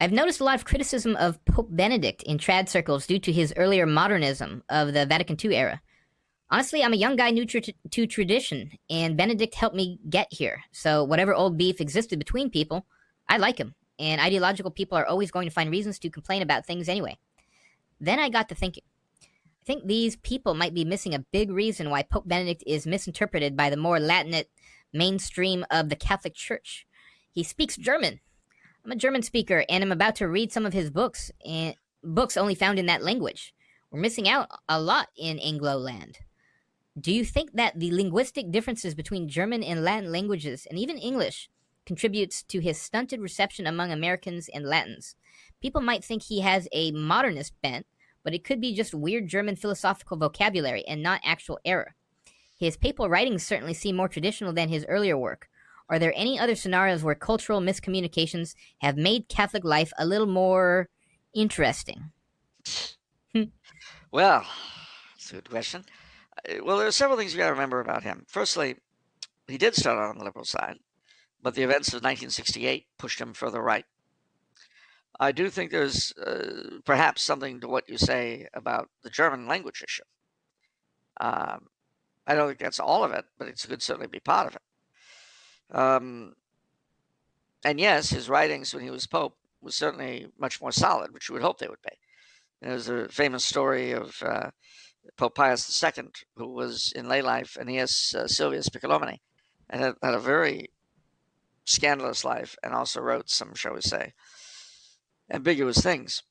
I've noticed a lot of criticism of Pope Benedict in trad circles due to his earlier modernism of the Vatican II era. Honestly, I'm a young guy new to tradition, and Benedict helped me get here. So whatever old beef existed between people, I like him. And ideological people are always going to find reasons to complain about things anyway. Then I got to thinking. I think these people might be missing a big reason why Pope Benedict is misinterpreted by the more Latinate mainstream of the Catholic Church. He speaks German. I'm a German speaker, and I'm about to read some of his books, and books only found in that language. We're missing out a lot in Anglo land. Do you think that the linguistic differences between German and Latin languages, and even English, contributes to his stunted reception among Americans and Latins? People might think he has a modernist bent, but it could be just weird German philosophical vocabulary and not actual error. His papal writings certainly seem more traditional than his earlier work. Are there any other scenarios where cultural miscommunications have made Catholic life a little more interesting? Well, that's a good question. Well, there are several things you got to remember about him. Firstly, he did start out on the liberal side, but the events of 1968 pushed him further right. I do think there's perhaps something to what you say about the German language issue. I don't think that's all of it, but it could certainly be part of it. And yes, his writings when he was Pope was certainly much more solid, which you would hope they would be. There's a famous story of Pope Pius II, who was in lay life, Aeneas Sylvius Piccolomini, and had a very scandalous life, and also wrote some, shall we say, ambiguous things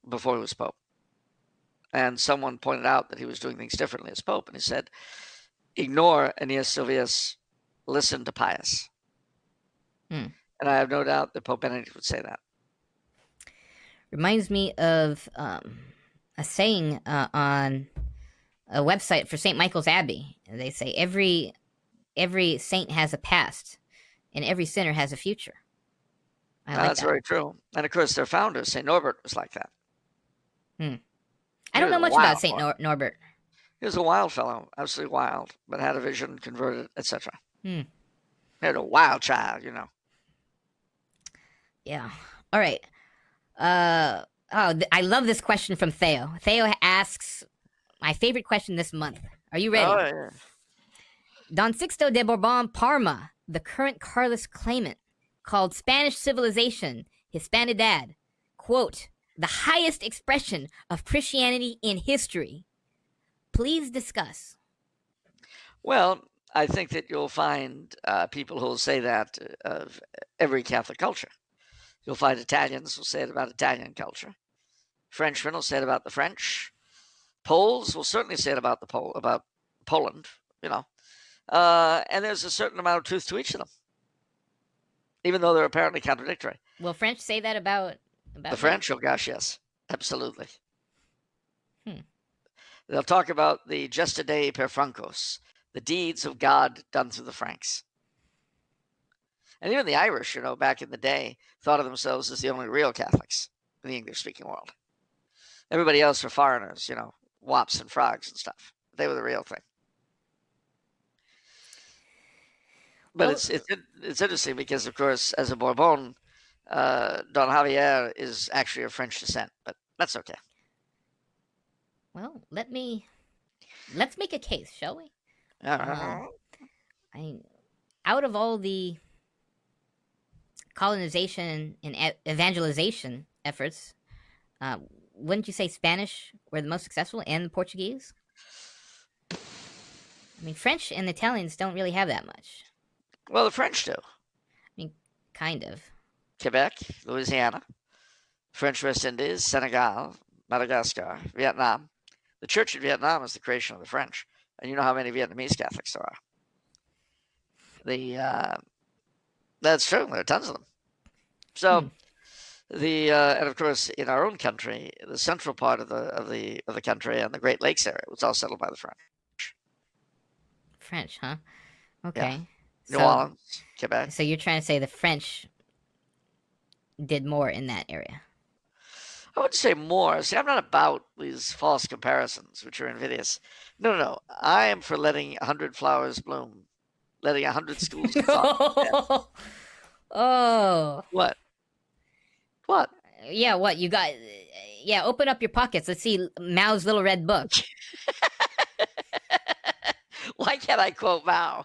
before he was Pope. And someone pointed out that he was doing things differently as Pope, and he said, ignore Aeneas Sylvius, listen to Pius. Hmm. And I have no doubt that Pope Benedict would say that. Reminds me of a saying on a website for St. Michael's Abbey. They say every saint has a past, and every sinner has a future. I like That's that. very true. And of course, their founder, St. Norbert, was like that. I He don't was know a much about wild Saint boy. Norbert. He was a wild fellow, absolutely wild, but had a vision, converted, etc. He had a wild child, you know. Yeah. All right. I love this question from Theo. Theo asks my favorite question this month. Are you ready? Oh, yeah. Don Sixto de Bourbon Parma, the current Carlist claimant, called Spanish civilization, Hispanidad, quote, the highest expression of Christianity in history. Please discuss. Well, I think that you'll find people who will say that of every Catholic culture. You'll find Italians who say it about Italian culture. Frenchmen will say it about the French. Poles will certainly say it about about Poland, you know. And there's a certain amount of truth to each of them, even though they're apparently contradictory. Will French say that about The French, oh gosh, yes, absolutely. Hmm. They'll talk about the gesta Dei per Francos, the deeds of God done through the Franks. And even the Irish, you know, back in the day, thought of themselves as the only real Catholics in the English-speaking world. Everybody else were foreigners, you know, wops and frogs and stuff. They were the real thing. But Well- it's interesting because, of course, as a Bourbon, Don Javier is actually of French descent, but that's okay. Well, let's make a case, shall we? Out of all the colonization and evangelization efforts, wouldn't you say Spanish were the most successful and the Portuguese? I mean, French and Italians don't really have that much. Well, the French do. I mean, kind of. Quebec, Louisiana, French West Indies, Senegal, Madagascar, Vietnam. The Church in Vietnam is the creation of the French, and you know how many Vietnamese Catholics there are. That's true. There are tons of them. So, and of course, in our own country, the central part of the country and the Great Lakes area was all settled by the French. French, huh? Okay. New Orleans, Quebec. So you're trying to say the French did more in that area? I would say more. See, I'm not about these false comparisons, which are invidious. No. I am for letting 100 flowers bloom, letting 100 schools of thought. Oh. What? What? Yeah, what? You got... Yeah, open up your pockets. Let's see Mao's little red book. Why can't I quote Mao?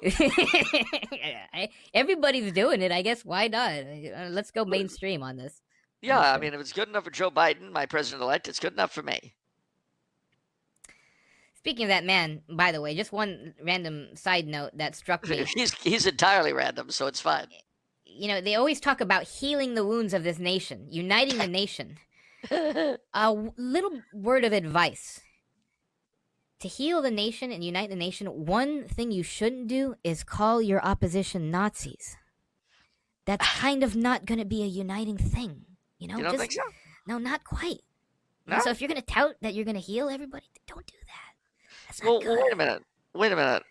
Everybody's doing it. I guess why not? Let's go mainstream on this. Yeah, I mean, if it's good enough for Joe Biden, my president-elect, it's good enough for me. Speaking of that man, by the way, just one random side note that struck me. He's entirely random, so it's fine. You know, they always talk about healing the wounds of this nation, uniting the nation. A little word of advice. To heal the nation and unite the nation, one thing you shouldn't do is call your opposition Nazis. That's kind of not going to be a uniting thing. You know, You don't think so? No, not quite. No? So if you're going to tout that you're going to heal everybody, don't do that. That's not Well, good. wait a minute.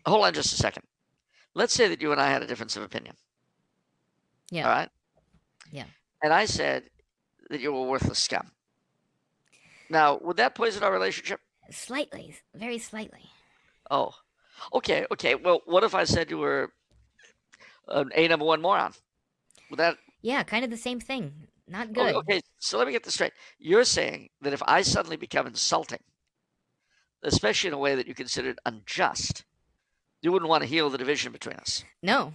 Hold on just a second. Let's say that you and I had a difference of opinion. Yeah. All right? Yeah. And I said that you were worthless scum. Now, would that poison our relationship? Slightly. Very slightly. Oh. Okay. Well, what if I said you were an A1 moron? Would that... Yeah, kind of the same thing. Not good. Okay, so let me get this straight. You're saying that if I suddenly become insulting, especially in a way that you considered unjust, you wouldn't want to heal the division between us. No.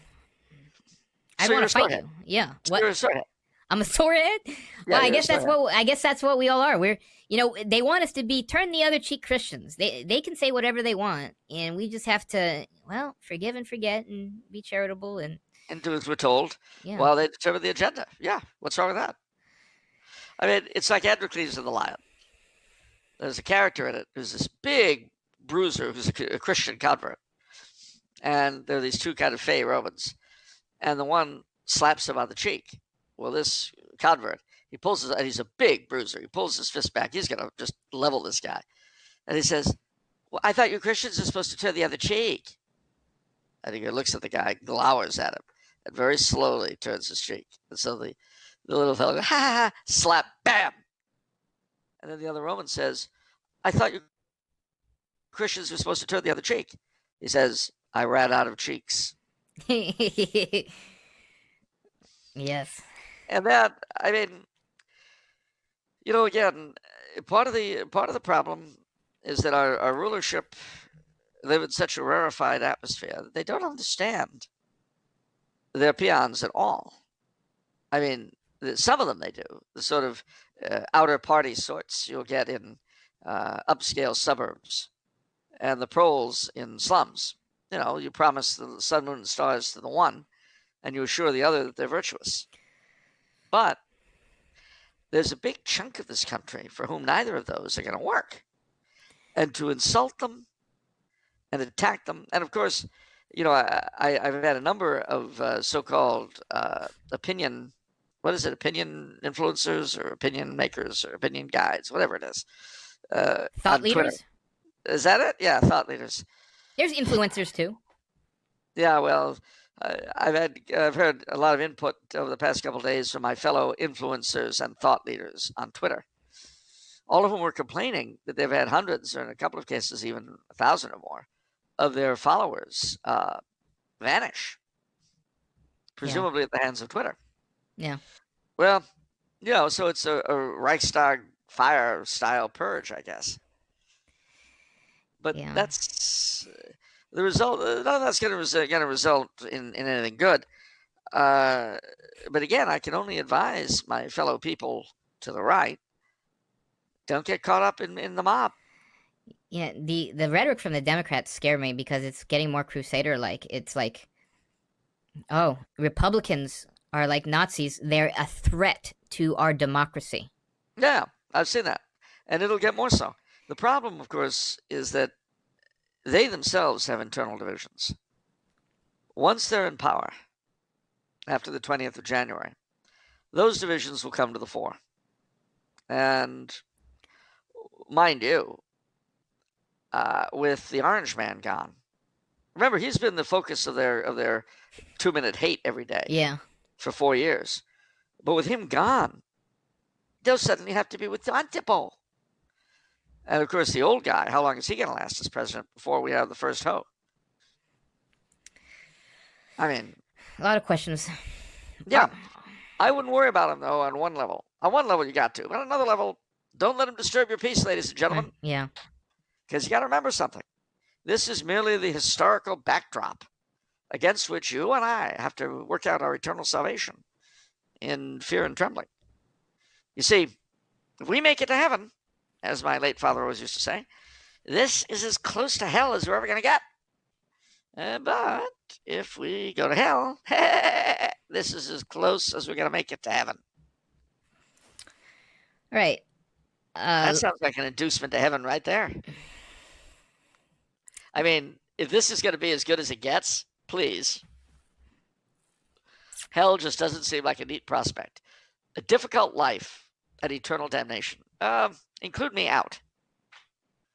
I So want you're to a fight sorehead. you. Yeah. So you're a sorehead. I'm a sorehead? Well, I you're a guess that's sorehead. I guess that's what we all are. We're, you know, they want us to be turn the other cheek Christians. They can say whatever they want, and we just have to, well, forgive and forget and be charitable and And do as we're told yeah. while they determine the agenda. Yeah, what's wrong with that? I mean, it's like Androcles and the Lion. There's a character in it who's this big bruiser who's a Christian convert. and there are these two kind of fey Romans, and the one slaps him on the cheek. Well, this convert, and he's a big bruiser. He pulls his fist back. He's gonna just level this guy, and he says, "Well, I thought you Christians are supposed to turn the other cheek." And he looks at the guy, glowers at him, and very slowly turns his cheek. And so the little fellow goes, ha ha ha, slap, bam. And then the other Roman says, I thought you Christians were supposed to turn the other cheek. He says, I ran out of cheeks. Yes. And that, I mean, again, part of the problem is that our rulership live in such a rarefied atmosphere that they don't understand their peons at all. I mean, some of them they do. The sort of outer party sorts you'll get in upscale suburbs, and the proles in slums. You promise the sun, moon, and stars to the one, and you assure the other that they're virtuous. But there's a big chunk of this country for whom neither of those are going to work. And to insult them and attack them, and of course, I've had a number of so-called opinion influencers or opinion makers or opinion guides, whatever it is. Thought leaders? Twitter. Is that it? Yeah, thought leaders. There's influencers too. Yeah, well, I've heard a lot of input over the past couple of days from my fellow influencers and thought leaders on Twitter. All of them were complaining that they've had hundreds, or in a couple of cases even 1,000 or more, of their followers vanish, presumably at the hands of Twitter. Yeah. Well, so it's a Reichstag fire style purge, I guess. But that's the result. None of that's going to result in anything good. But again, I can only advise my fellow people to the right: don't get caught up in the mob. Yeah, the rhetoric from the Democrats scare me because it's getting more crusader-like. It's like, oh, Republicans are like Nazis. They're a threat to our democracy. Yeah, I've seen that. And it'll get more so. The problem, of course, is that they themselves have internal divisions. Once they're in power, after the 20th of January, those divisions will come to the fore. And mind you, with the Orange Man gone, remember, he's been the focus of their 2-minute hate every day. Yeah. For 4 years. But with him gone, they'll suddenly have to be with Antipo. And of course, the old guy, how long is he going to last as president before we have the first hoe? I mean, a lot of questions. Yeah. I wouldn't worry about him, though, on one level. On one level, you got to. On another level, don't let him disturb your peace, ladies and gentlemen. Yeah. Because you got to remember something. This is merely the historical backdrop against which you and I have to work out our eternal salvation in fear and trembling. You see, if we make it to heaven, as my late father always used to say, this is as close to hell as we're ever going to get. But if we go to hell, this is as close as we're going to make it to heaven. All right. That sounds like an inducement to heaven right there. I mean, if this is going to be as good as it gets, please. Hell just doesn't seem like a neat prospect. A difficult life and eternal damnation. Include me out.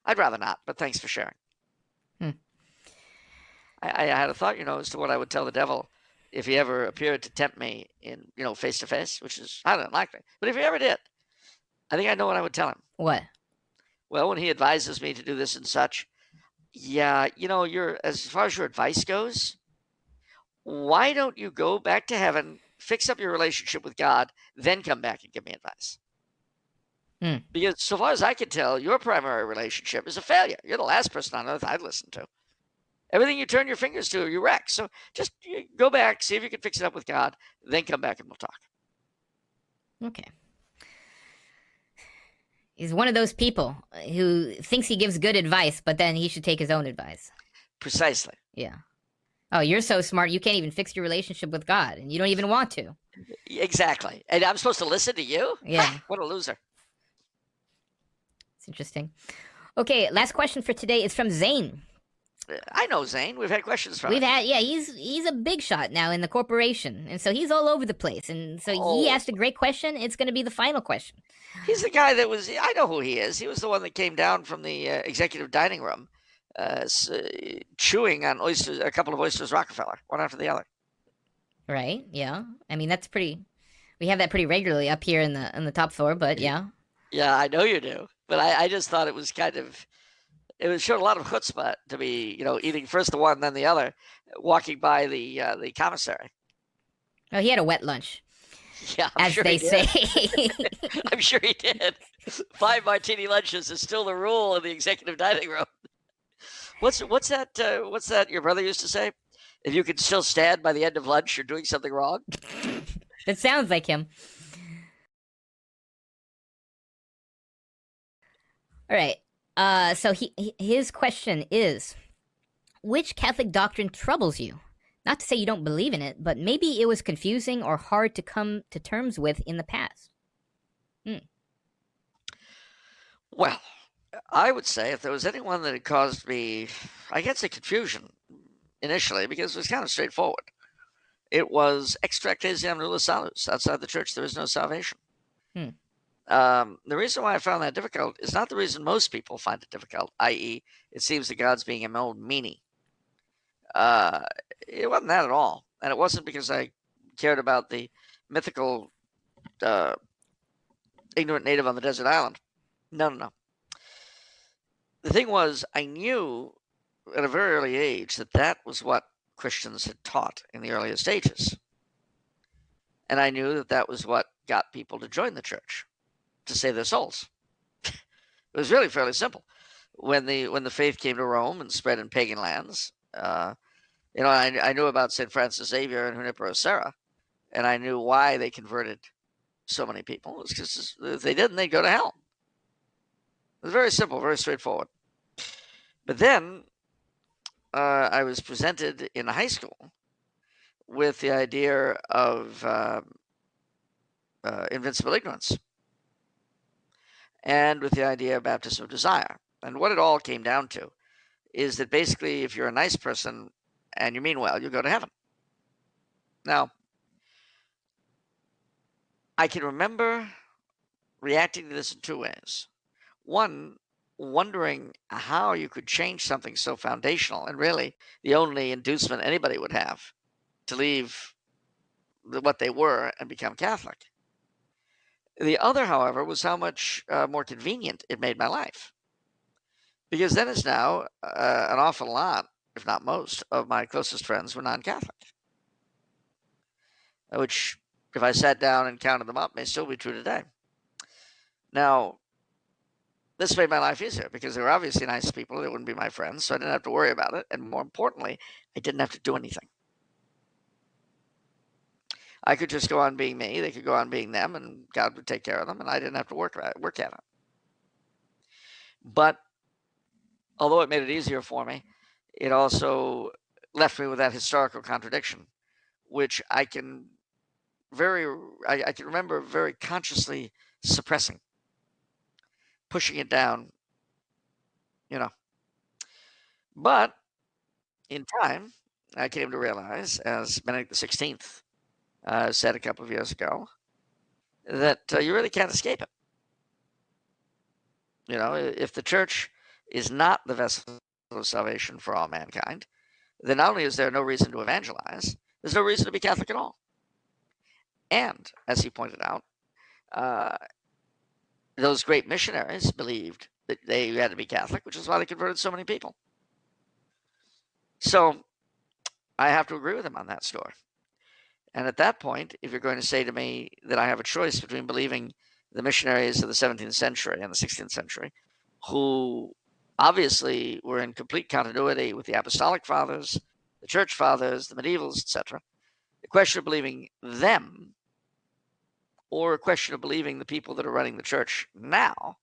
I'd rather not, but thanks for sharing. I had a thought, as to what I would tell the devil if he ever appeared to tempt me in, face to face, which is highly unlikely. But if he ever did, I think I know what I would tell him. What? Well, when he advises me to do this and such, yeah, you're, as far as your advice goes, why don't you go back to heaven, fix up your relationship with God, then come back and give me advice? Because so far as I can tell, your primary relationship is a failure. You're the last person on earth I'd listen to. Everything you turn your fingers to, you wreck. So just go back, see if you can fix it up with God, then come back and we'll talk. Okay. He's one of those people who thinks he gives good advice, but then he should take his own advice. Precisely. Yeah. Oh, you're so smart, you can't even fix your relationship with God, and you don't even want to. Exactly. And I'm supposed to listen to you? Yeah. What a loser. It's interesting. Okay, last question for today is from Zane. I know Zane. We've had questions from We've him. had, yeah, he's a big shot now in the corporation, and so he's all over the place. And so he Oh, asked a great question. It's going to be the final question. he's the guy that was. I know who he is. He was the one that came down from the executive dining room, chewing on oysters, a couple of oysters Rockefeller, one after the other. Right? Yeah. I mean, that's pretty. We have that pretty regularly up here in the top floor. But yeah. Yeah, I know you do. But I just thought it was kind of. It was showed a lot of chutzpah to be, eating first the one, then the other, walking by the commissary. Oh, he had a wet lunch, Yeah, I'm as sure they he did. say. I'm sure he did. 5 martini lunches is still the rule in the executive dining room. What's that? What's that your brother used to say? If you can still stand by the end of lunch, you're doing something wrong. It sounds like him. All right. So his question is, which Catholic doctrine troubles you? Not to say you don't believe in it, but maybe it was confusing or hard to come to terms with in the past. Well, I would say if there was anyone that had caused me, I guess, a confusion initially, because it was kind of straightforward. It was extra ecclesiam nulla salus. Outside the church, there is no salvation. Hmm. The reason why I found that difficult is not the reason most people find it difficult, i.e., it seems that God's being an old meanie. It wasn't that at all. And it wasn't because I cared about the mythical ignorant native on the desert island. No, no, no. The thing was, I knew at a very early age that was what Christians had taught in the earliest stages. And I knew that was what got people to join the church, to save their souls. It was really fairly simple. When the faith came to Rome and spread in pagan lands, I knew about St. Francis Xavier and Junipero Serra, and I knew why they converted so many people. It was because if they didn't, they'd go to hell. It was very simple, very straightforward. But then I was presented in high school with the idea of invincible ignorance and with the idea of baptism of desire. And what it all came down to is that basically, if you're a nice person and you mean well, you'll go to heaven. Now, I can remember reacting to this in two ways. One, wondering how you could change something so foundational and really the only inducement anybody would have to leave what they were and become Catholic. The other, however, was how much more convenient it made my life. Because then as now, an awful lot, if not most, of my closest friends were non-Catholic. Which, if I sat down and counted them up, may still be true today. Now, this made my life easier because they were obviously nice people. They wouldn't be my friends, so I didn't have to worry about it. And more importantly, I didn't have to do anything. I could just go on being me. They could go on being them, and God would take care of them, and I didn't have to work at it. But although it made it easier for me, it also left me with that historical contradiction, which I can remember very consciously suppressing, pushing it down, But in time, I came to realize, as Benedict XVI said a couple of years ago, that you really can't escape it. If the church is not the vessel of salvation for all mankind, then not only is there no reason to evangelize, there's no reason to be Catholic at all. And, as he pointed out, those great missionaries believed that they had to be Catholic, which is why they converted so many people. So I have to agree with him on that score. And at that point, if you're going to say to me that I have a choice between believing the missionaries of the 17th century and the 16th century, who obviously were in complete continuity with the Apostolic Fathers, the Church Fathers, the medievals, etc., the question of believing them or a question of believing the people that are running the church now,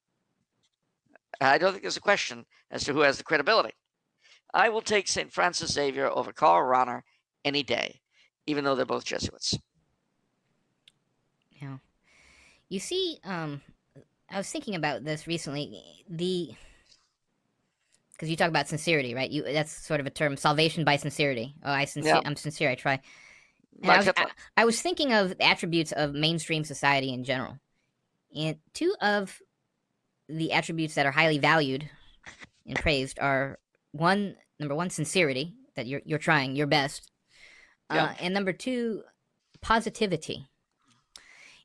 I don't think there's a question as to who has the credibility. I will take St. Francis Xavier over Karl Rahner any day, even though they're both Jesuits. Yeah. You see, I was thinking about this recently. because you talk about sincerity, right? That's sort of a term, salvation by sincerity. Oh, Yeah, I'm sincere. I try. And like Hitler. I was thinking of attributes of mainstream society in general, and two of the attributes that are highly valued and praised are number one, sincerity, that you're trying your best, Yeah. and number two, positivity.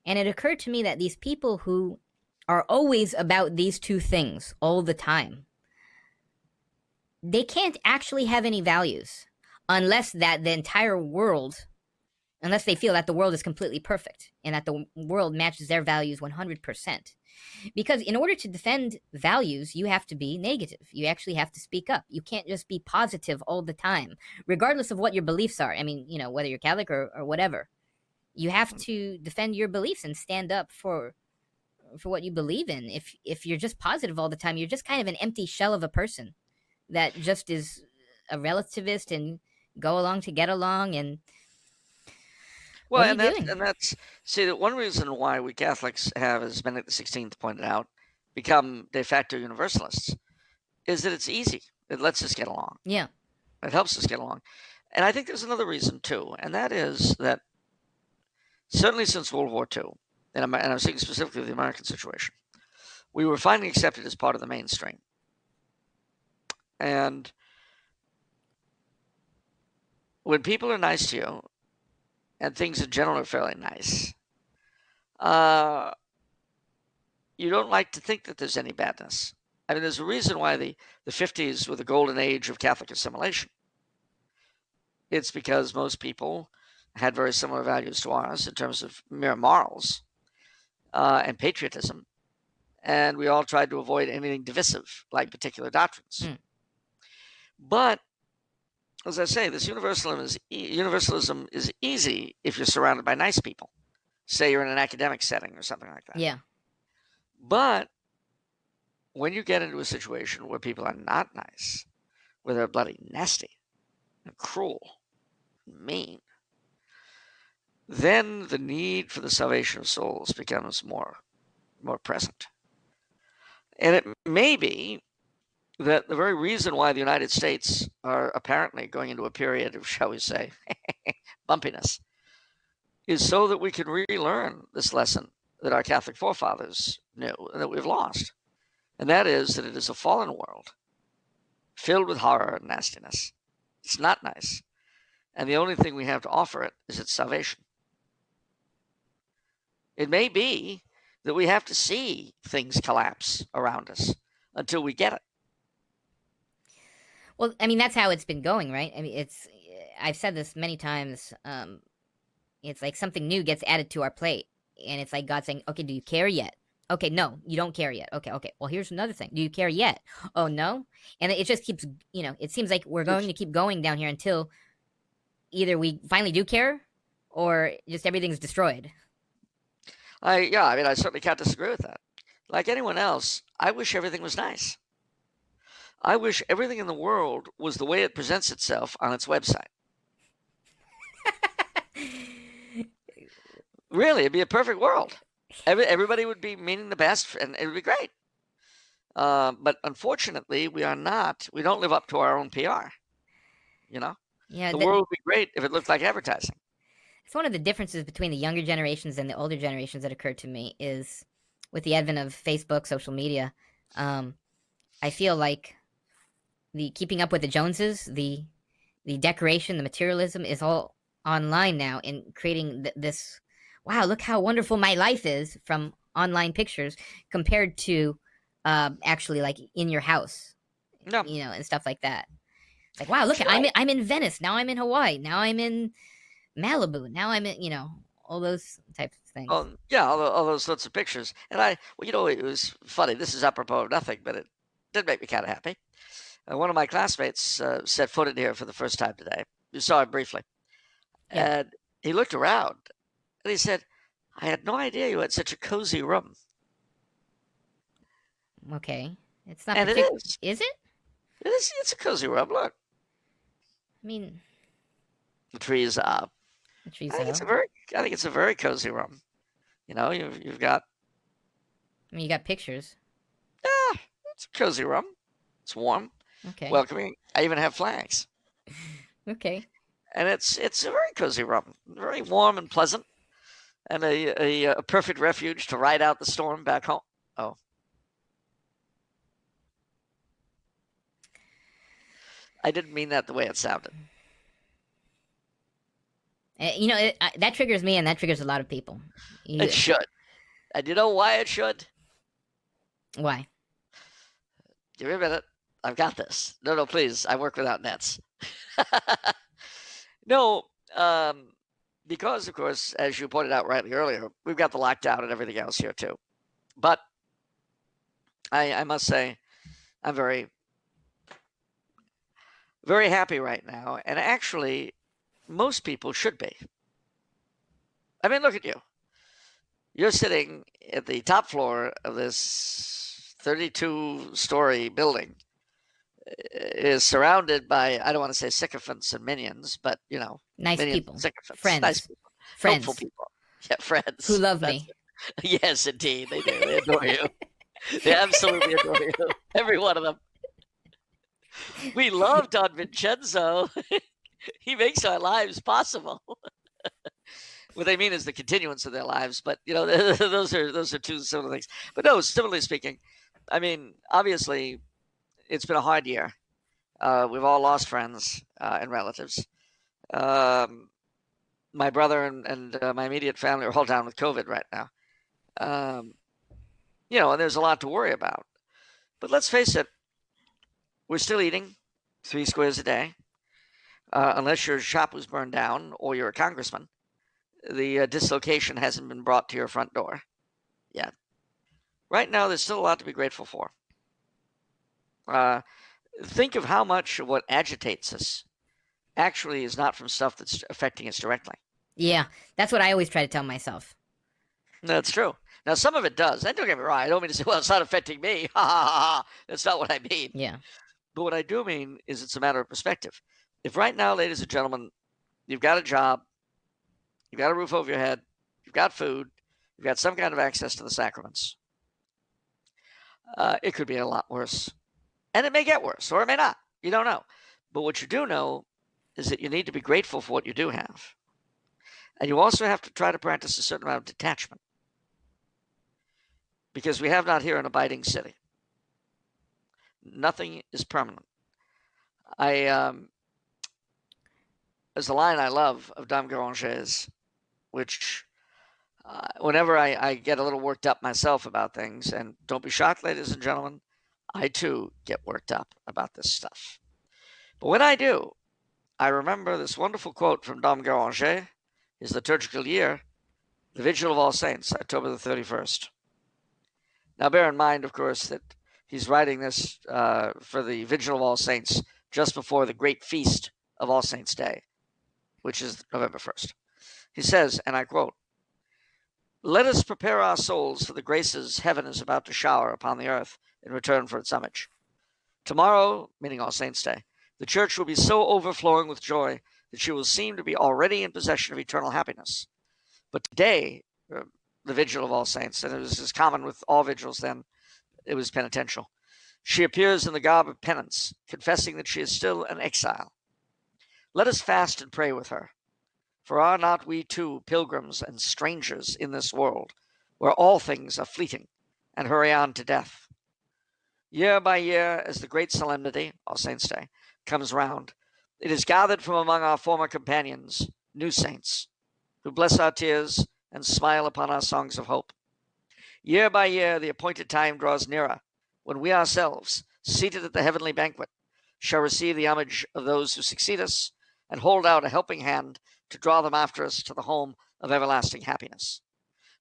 And it occurred to me that these people who are always about these two things all the time, they can't actually have any values unless that the entire world, unless they feel that the world is completely perfect and that the world matches their values 100%. Because in order to defend values, you have to be negative. You actually have to speak up. You can't just be positive all the time, regardless of what your beliefs are. I mean, whether you're Catholic or whatever. You have to defend your beliefs and stand up for what you believe in. If you're just positive all the time, you're just kind of an empty shell of a person that just is a relativist and go along to get along. And Well, what are you and that's doing? and that's see that one reason why we Catholics have, as Benedict XVI pointed out, become de facto universalists is that it's easy. It lets us get along. Yeah. It helps us get along. And I think there's another reason too, and that is that certainly since World War II, and I'm speaking specifically of the American situation, we were finally accepted as part of the mainstream. And when people are nice to you, and things in general are fairly nice, you don't like to think that there's any badness. I mean, there's a reason why the 50s were the golden age of Catholic assimilation. It's because most people had very similar values to ours in terms of mere morals and patriotism, and we all tried to avoid anything divisive, like particular doctrines. Mm. But as I say, this universalism is easy if you're surrounded by nice people. Say you're in an academic setting or something like that. Yeah. But when you get into a situation where people are not nice, where they're bloody nasty and cruel and mean, then the need for the salvation of souls becomes more present. And it may be that the very reason why the United States are apparently going into a period of, shall we say, bumpiness, is so that we can relearn this lesson that our Catholic forefathers knew and that we've lost. And that is that it is a fallen world filled with horror and nastiness. It's not nice. And the only thing we have to offer it is its salvation. It may be that we have to see things collapse around us until we get it. Well, I mean, that's how it's been going, right? I mean, I've said this many times. It's like something new gets added to our plate, and it's like God saying, okay, do you care yet? Okay, no, you don't care yet. Okay. Well, here's another thing. Do you care yet? Oh, no? And it just keeps, it seems like we're going to keep going down here until either we finally do care or just everything's destroyed. I certainly can't disagree with that. Like anyone else, I wish everything was nice. I wish everything in the world was the way it presents itself on its website. Really, it'd be a perfect world. Everybody would be meaning the best, and it would be great. But unfortunately, we don't live up to our own PR. Yeah, the world would be great if it looked like advertising. It's one of the differences between the younger generations and the older generations that occurred to me is with the advent of Facebook, social media. I feel like the keeping up with the Joneses, the decoration, the materialism is all online now, and creating this. Wow, look how wonderful my life is from online pictures compared to actually like in your house, No. And stuff like that. It's like, wow, look, I'm in Venice now. I'm in Hawaii now. I'm in Malibu now. I'm in all those types of things. Oh yeah, all those sorts of pictures. And it was funny. This is apropos of nothing, but it did make me kind of happy. One of my classmates set foot in here for the first time today. You saw him briefly, and he looked around. And he said, I had no idea you had such a cozy room. Okay. It's not and it is. Is it? It is. It's a cozy room. Look. I mean, the trees up. The trees I think up. it's a very cozy room. You've got. I mean, you got pictures. Yeah, it's a cozy room. It's warm. Okay. welcoming. I even have flags. Okay. And it's a very cozy room, very warm and pleasant, and a perfect refuge to ride out the storm back home. Oh, I didn't mean that the way it sounded. That triggers me, and that triggers a lot of people. It should. And you know why it should? Why? Give me a minute. I've got this. No, please. I work without nets. No, because, of course, as you pointed out rightly earlier, we've got the lockdown and everything else here, too. But I must say, I'm very, very happy right now. And actually, most people should be. I mean, look at you. You're sitting at the top floor of this 32-story building. Is surrounded by, I don't want to say sycophants and minions, but, Nice minions, people. sycophants, Friends. nice people, Friends. hopeful people. Yeah, friends. Who love That's me. it. Yes, indeed. They do. They adore you. They absolutely adore you. Every one of them. We love Don Vincenzo. He makes our lives possible. What they mean is the continuance of their lives, but those are two similar things. But no, similarly speaking, I mean, obviously, it's been a hard year. We've all lost friends and relatives. My brother and my immediate family are all down with COVID right now. And there's a lot to worry about. But let's face it, we're still eating 3 squares a day. Unless your shop was burned down or you're a congressman, the dislocation hasn't been brought to your front door yet. Right now, there's still a lot to be grateful for. Think of how much of what agitates us actually is not from stuff that's affecting us directly. Yeah, that's what I always try to tell myself. That's true. Now, some of it does. And don't get me wrong. I don't mean to say, well, it's not affecting me. Ha, ha, ha, ha. That's not what I mean. Yeah. But what I do mean is it's a matter of perspective. If right now, ladies and gentlemen, you've got a job, you've got a roof over your head, you've got food, you've got some kind of access to the sacraments, it could be a lot worse. And it may get worse, or it may not. You don't know. But what you do know is that you need to be grateful for what you do have. And you also have to try to practice a certain amount of detachment. Because we have not here an abiding city. Nothing is permanent. There's a line I love of Dame Garanger's, which whenever I get a little worked up myself about things, and don't be shocked, ladies and gentlemen, I too get worked up about this stuff. But when I do, I remember this wonderful quote from Dame Garanger, his liturgical year, the Vigil of All Saints, October the 31st. Now bear in mind, of course, that he's writing this for the Vigil of All Saints just before the great feast of All Saints' Day, which is November 1st. He says, and I quote, "Let us prepare our souls for the graces heaven is about to shower upon the earth in return for its homage. Tomorrow, meaning All Saints' Day, the church will be so overflowing with joy that she will seem to be already in possession of eternal happiness. But today, the Vigil of All Saints, and it was as common with all vigils then, it was penitential. She appears in the garb of penance, confessing that she is still an exile. Let us fast and pray with her. For are not we too pilgrims and strangers in this world, where all things are fleeting and hurry on to death? Year by year, as the great solemnity, All Saints' Day, comes round, it is gathered from among our former companions, new saints, who bless our tears and smile upon our songs of hope. Year by year, the appointed time draws nearer, when we ourselves, seated at the heavenly banquet, shall receive the homage of those who succeed us, and hold out a helping hand to draw them after us to the home of everlasting happiness.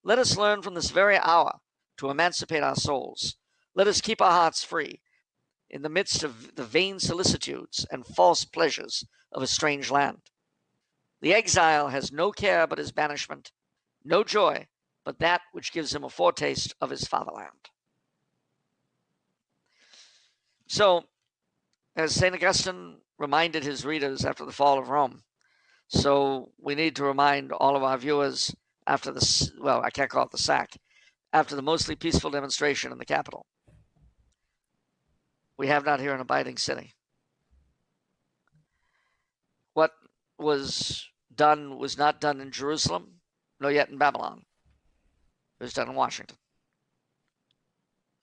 Let us learn from this very hour to emancipate our souls. Let us keep our hearts free in the midst of the vain solicitudes and false pleasures of a strange land. The exile has no care but his banishment, no joy but that which gives him a foretaste of his fatherland." So, as St. Augustine reminded his readers after the fall of Rome, so we need to remind all of our viewers after the, well, I can't call it the sack, after the mostly peaceful demonstration in the Capitol. we have not here an abiding city. What was done was not done in Jerusalem, nor yet in Babylon. It was done in Washington.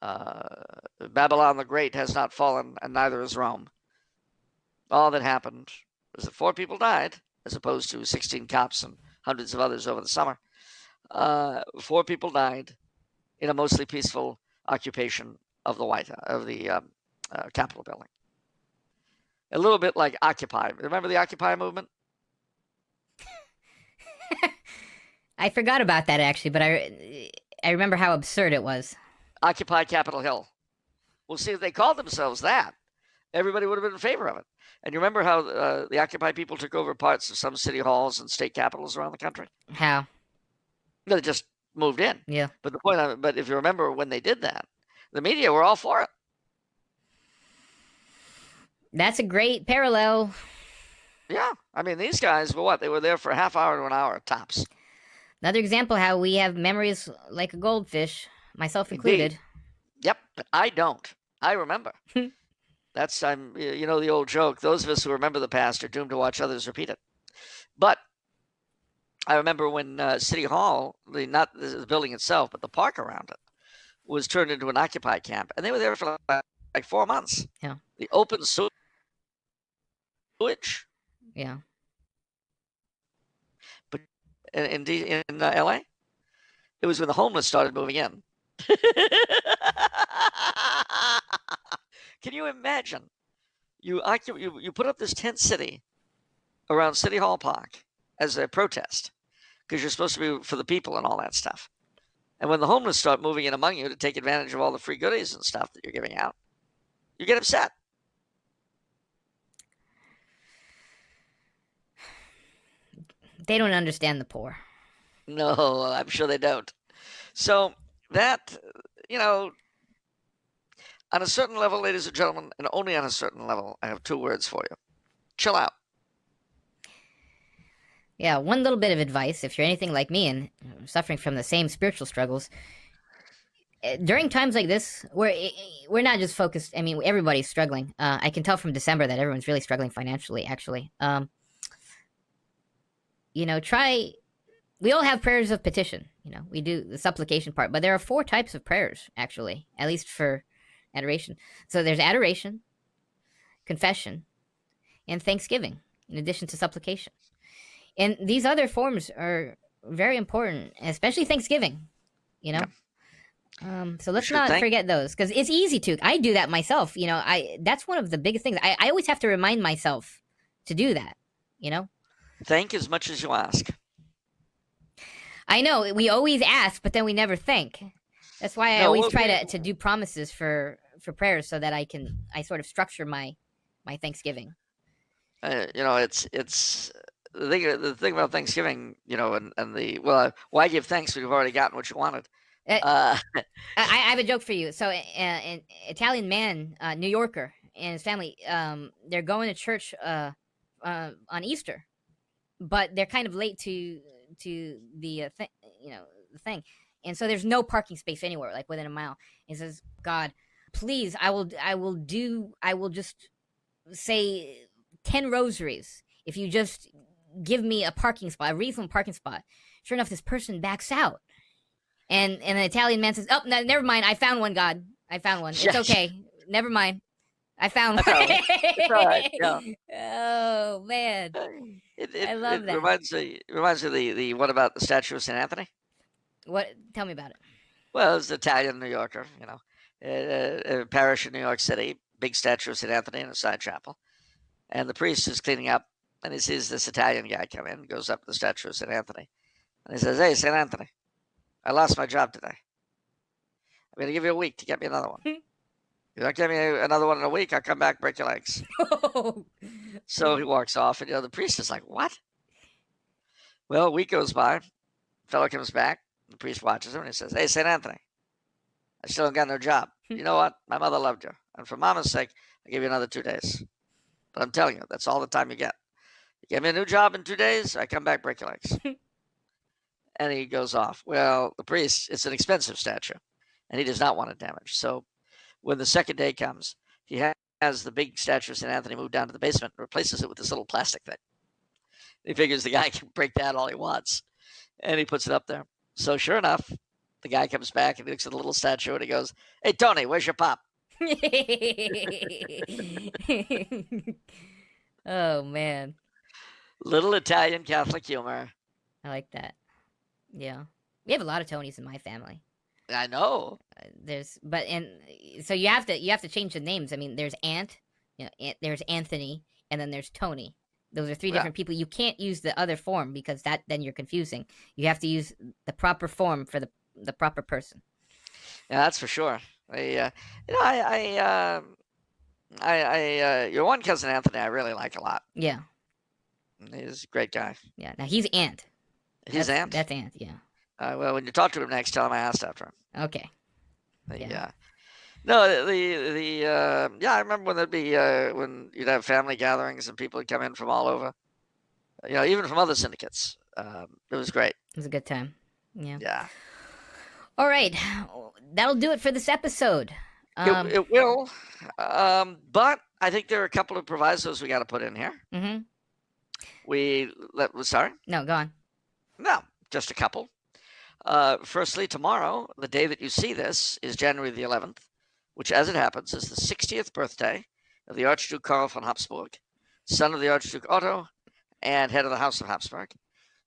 Babylon the Great has not fallen, and neither is Rome. All that happened was that 4 people died, as opposed to 16 cops and hundreds of others over the summer. 4 people died in a mostly peaceful occupation of the Capitol building. A little bit like Occupy. Remember the Occupy movement? I forgot about that actually, but I remember how absurd it was. Occupy Capitol Hill. Well, see, if they called themselves that, everybody would have been in favor of it. And you remember how the Occupy people took over parts of some city halls and state capitals around the country? How? They just moved in. Yeah. But the point of it, but if you remember when they did that, the media were all for it. That's a great parallel. Yeah. I mean, these guys were what? They were there for a half hour to an hour tops. Another example how we have memories like a goldfish, myself included. Indeed. Yep, but I don't. I remember. That's you know the old joke. Those of us who remember the past are doomed to watch others repeat it. But I remember when City Hall, not the building itself, but the park around it, was turned into an Occupy camp, and they were there for like 4 months. Yeah. The open sewage. Yeah. But in LA, it was when the homeless started moving in. Can you imagine? You put up this tent city around City Hall Park as a protest because you're supposed to be for the people and all that stuff. And when the homeless start moving in among you to take advantage of all the free goodies and stuff that you're giving out, you get upset. They don't understand the poor. No, I'm sure they don't. So that, you know, on a certain level, ladies and gentlemen, and only on a certain level, I have 2 words for you. Chill out. Yeah, one little bit of advice, if you're anything like me and suffering from the same spiritual struggles, during times like this, we're not just focused, I mean, everybody's struggling. I can tell from December that everyone's really struggling financially, actually. You know, we all have prayers of petition, you know, we do the supplication part, but there are 4 types of prayers, actually, at least for adoration. So there's adoration, confession, and thanksgiving, in addition to supplication. And these other forms are very important, especially Thanksgiving, you know? Yeah. So let's not forget those, because it's easy to. I do that myself, you know. That's one of the biggest things. I always have to remind myself to do that, you know? Thank as much as you ask. I know, we always ask, but then we never thank. That's why I always try to do promises for prayers so that I sort of structure my Thanksgiving. You know, it's the thing about Thanksgiving, you know, and why give thanks when you've already gotten what you wanted? I have a joke for you. So an Italian man, New Yorker, and his family, they're going to church on Easter, but they're kind of late to the the thing, and so there's no parking space anywhere, like within a mile. He says, "God, please, I will just say 10 rosaries if you just give me a parking spot, a reasonable parking spot." Sure enough, this person backs out, and the Italian man says, "Oh, no, never mind. I found one, God. I found one. It's okay. Never mind. I found one." It's all right. Yeah. Oh man, I love that. Reminds me of the what about the statue of St. Anthony? What? Tell me about it. Well, it's an Italian New Yorker, you know, a parish in New York City, big statue of St. Anthony in a side chapel, and the priest is cleaning up, and he sees this Italian guy come in, goes up to the statue of St. Anthony, and he says, "Hey, St. Anthony, I lost my job today. I'm going to give you a week to get me another one. If you don't give me another one in a week, I'll come back, break your legs." So he walks off, and the priest is like, "What?" Well, a week goes by, fellow comes back, the priest watches him, and he says, "Hey, St. Anthony, I still got no job. You know what? My mother loved you, and for Mama's sake, I'll give you another 2 days. But I'm telling you, that's all the time you get. You give me a new job in 2 days, I come back, break your legs." And he goes off. Well, the priest, it's an expensive statue, and he does not want it damaged. So when the second day comes, he has the big statue of St. Anthony moved down to the basement and replaces it with this little plastic thing. He figures the guy can break that all he wants, and he puts it up there. So sure enough, the guy comes back and he looks at the little statue and he goes, "Hey Tony, where's your pop?" Oh man, Little Italian Catholic humor. I like that. Yeah, we have a lot of Tonys in my family. I know. So you have to change the names. I mean, there's there's Anthony, and then there's Tony. Those are three Yeah. different people. You can't use the other form because then you're confusing. You have to use the proper form for the proper person. Yeah, that's for sure. Your one cousin Anthony, I really like a lot. Yeah, He's a great guy. yeah. Now he's Ant. His aunt. That's Ant. Yeah. Well, when you talk to him next, tell him I asked after him. Okay. Yeah. Yeah. No, I remember when there'd be when you'd have family gatherings and people would come in from all over. Even from other syndicates. It was great. It was a good time. Yeah. Yeah. All right. That'll do it for this episode. It will. But I think there are a couple of provisos we got to put in here. Mm-hmm. Sorry? No, go on. No, just a couple. Firstly, tomorrow, the day that you see this, is January the 11th, which, as it happens, is the 60th birthday of the Archduke Karl von Habsburg, son of the Archduke Otto and head of the House of Habsburg.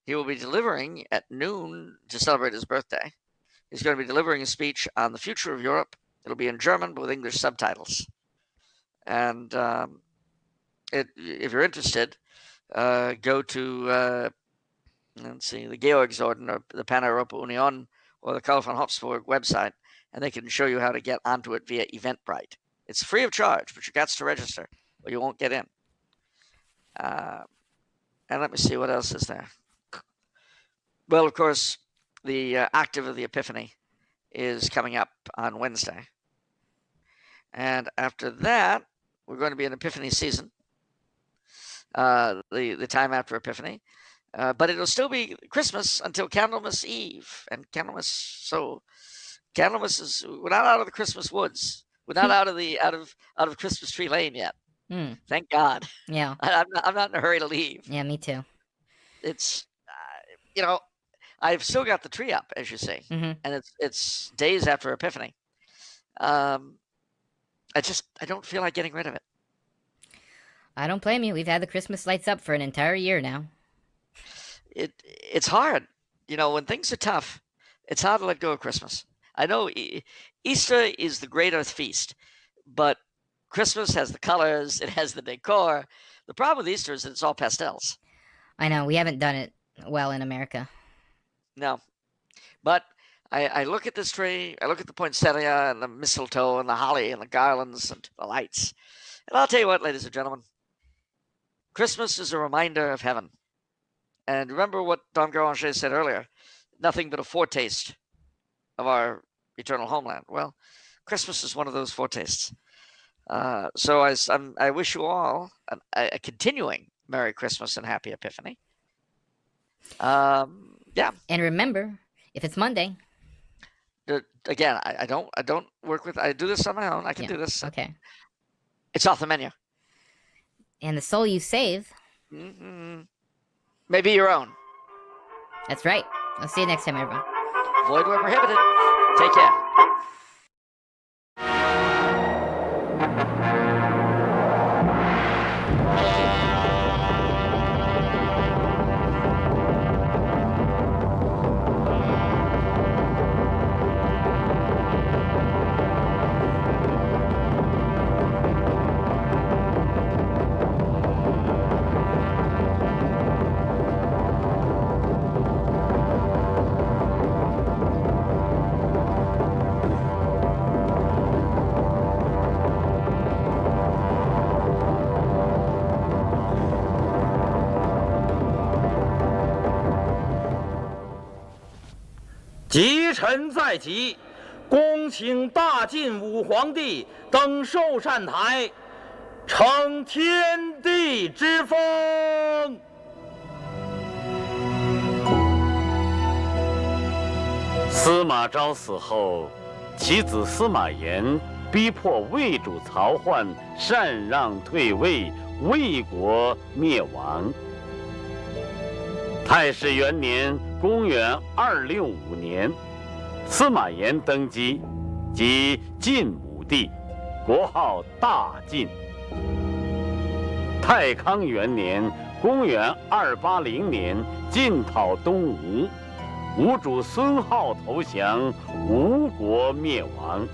He will be delivering at noon to celebrate his birthday. He's going to be delivering a speech on the future of Europe. It'll be in German, but with English subtitles. And if you're interested, go to let's see, the Georgsorden or the Pan-Europa Union or the Karl von Habsburg website, and they can show you how to get onto it via Eventbrite. It's free of charge, but you got to register or you won't get in. And let me see, what else is there? Well, of course, the octave of the Epiphany is coming up on Wednesday. And after that, we're going to be in Epiphany season, the time after Epiphany. But it'll still be Christmas until Candlemas Eve. And Candlemas is, we're not out of the Christmas woods. We're not out of Christmas Tree Lane yet. Thank God. Yeah. I'm not in a hurry to leave. Yeah, me too. It's, I've still got the tree up, as you see, Mm-hmm. and it's days after Epiphany. I don't feel like getting rid of it. I don't blame you. We've had the Christmas lights up for an entire year now. It's hard. When things are tough, it's hard to let go of Christmas. I know Easter is the great earth feast, but Christmas has the colors, it has the decor. The problem with Easter is that it's all pastels. I know, we haven't done it well in America. No. But I look at this tree, I look at the poinsettia and the mistletoe and the holly and the garlands and the lights. And I'll tell you what, ladies and gentlemen, Christmas is a reminder of heaven. And remember what Dom Garanger said earlier, nothing but a foretaste of our eternal homeland. Well, Christmas is one of those foretastes. So I wish you all a continuing Merry Christmas and Happy Epiphany. Yeah. And remember, if it's Monday. Again, I don't work with. I do this on my own. I can do this. Okay. It's off the menu. And the soul you save. Maybe your own. That's right. I'll see you next time, everyone. Void where prohibited. Take care.即臣在即，恭请大晋武皇帝登寿善台，承天地之风。司马昭死后，其子司马炎逼迫魏主曹奂禅让退位，魏国灭亡。太史元年，公元265年，司马炎登基，即晋武帝，国号大晋。太康元年，公元280年，晋讨东吴，吴主孙皓投降，吴国灭亡。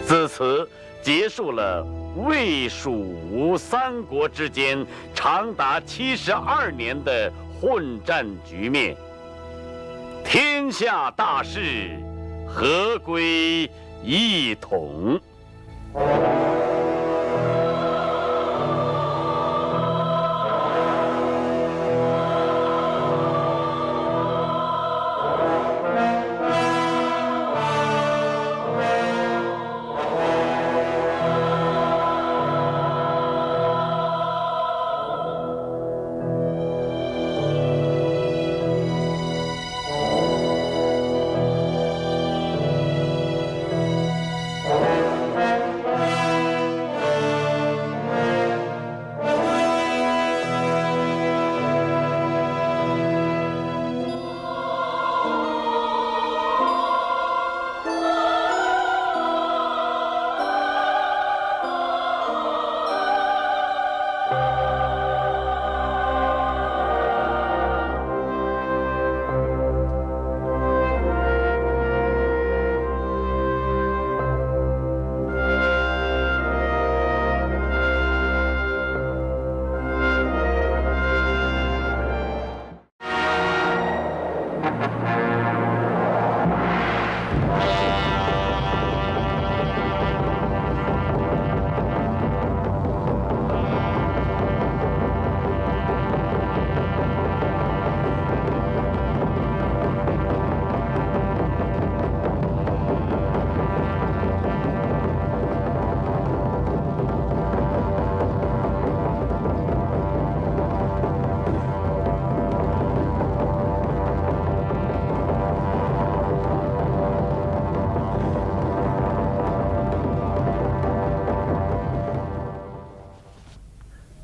自此结束了魏、蜀、吴三国之间长达72年的混战局面。天下大势，合归一统。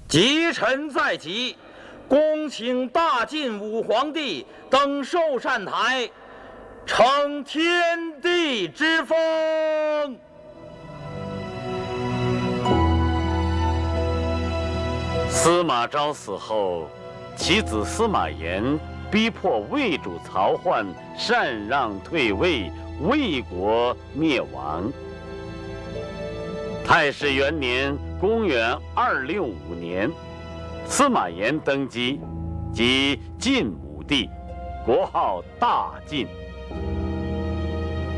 吉臣在即，恭请大晋武皇帝登寿善台，承天地之风。司马昭死后，其子司马炎逼迫魏主曹奂禅让退位，魏国灭亡。太史元年，公元265年，司马炎登基，即晋武帝，国号大晋。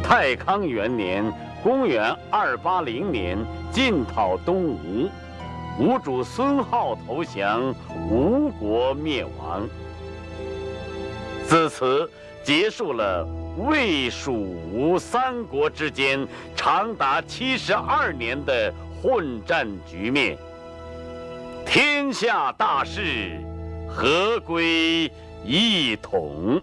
太康元年，公元280年，晋讨东吴，吴主孙皓投降，吴国灭亡。自此结束了魏、蜀、吴三国之间长达72年的混战局面。天下大势，合归一统。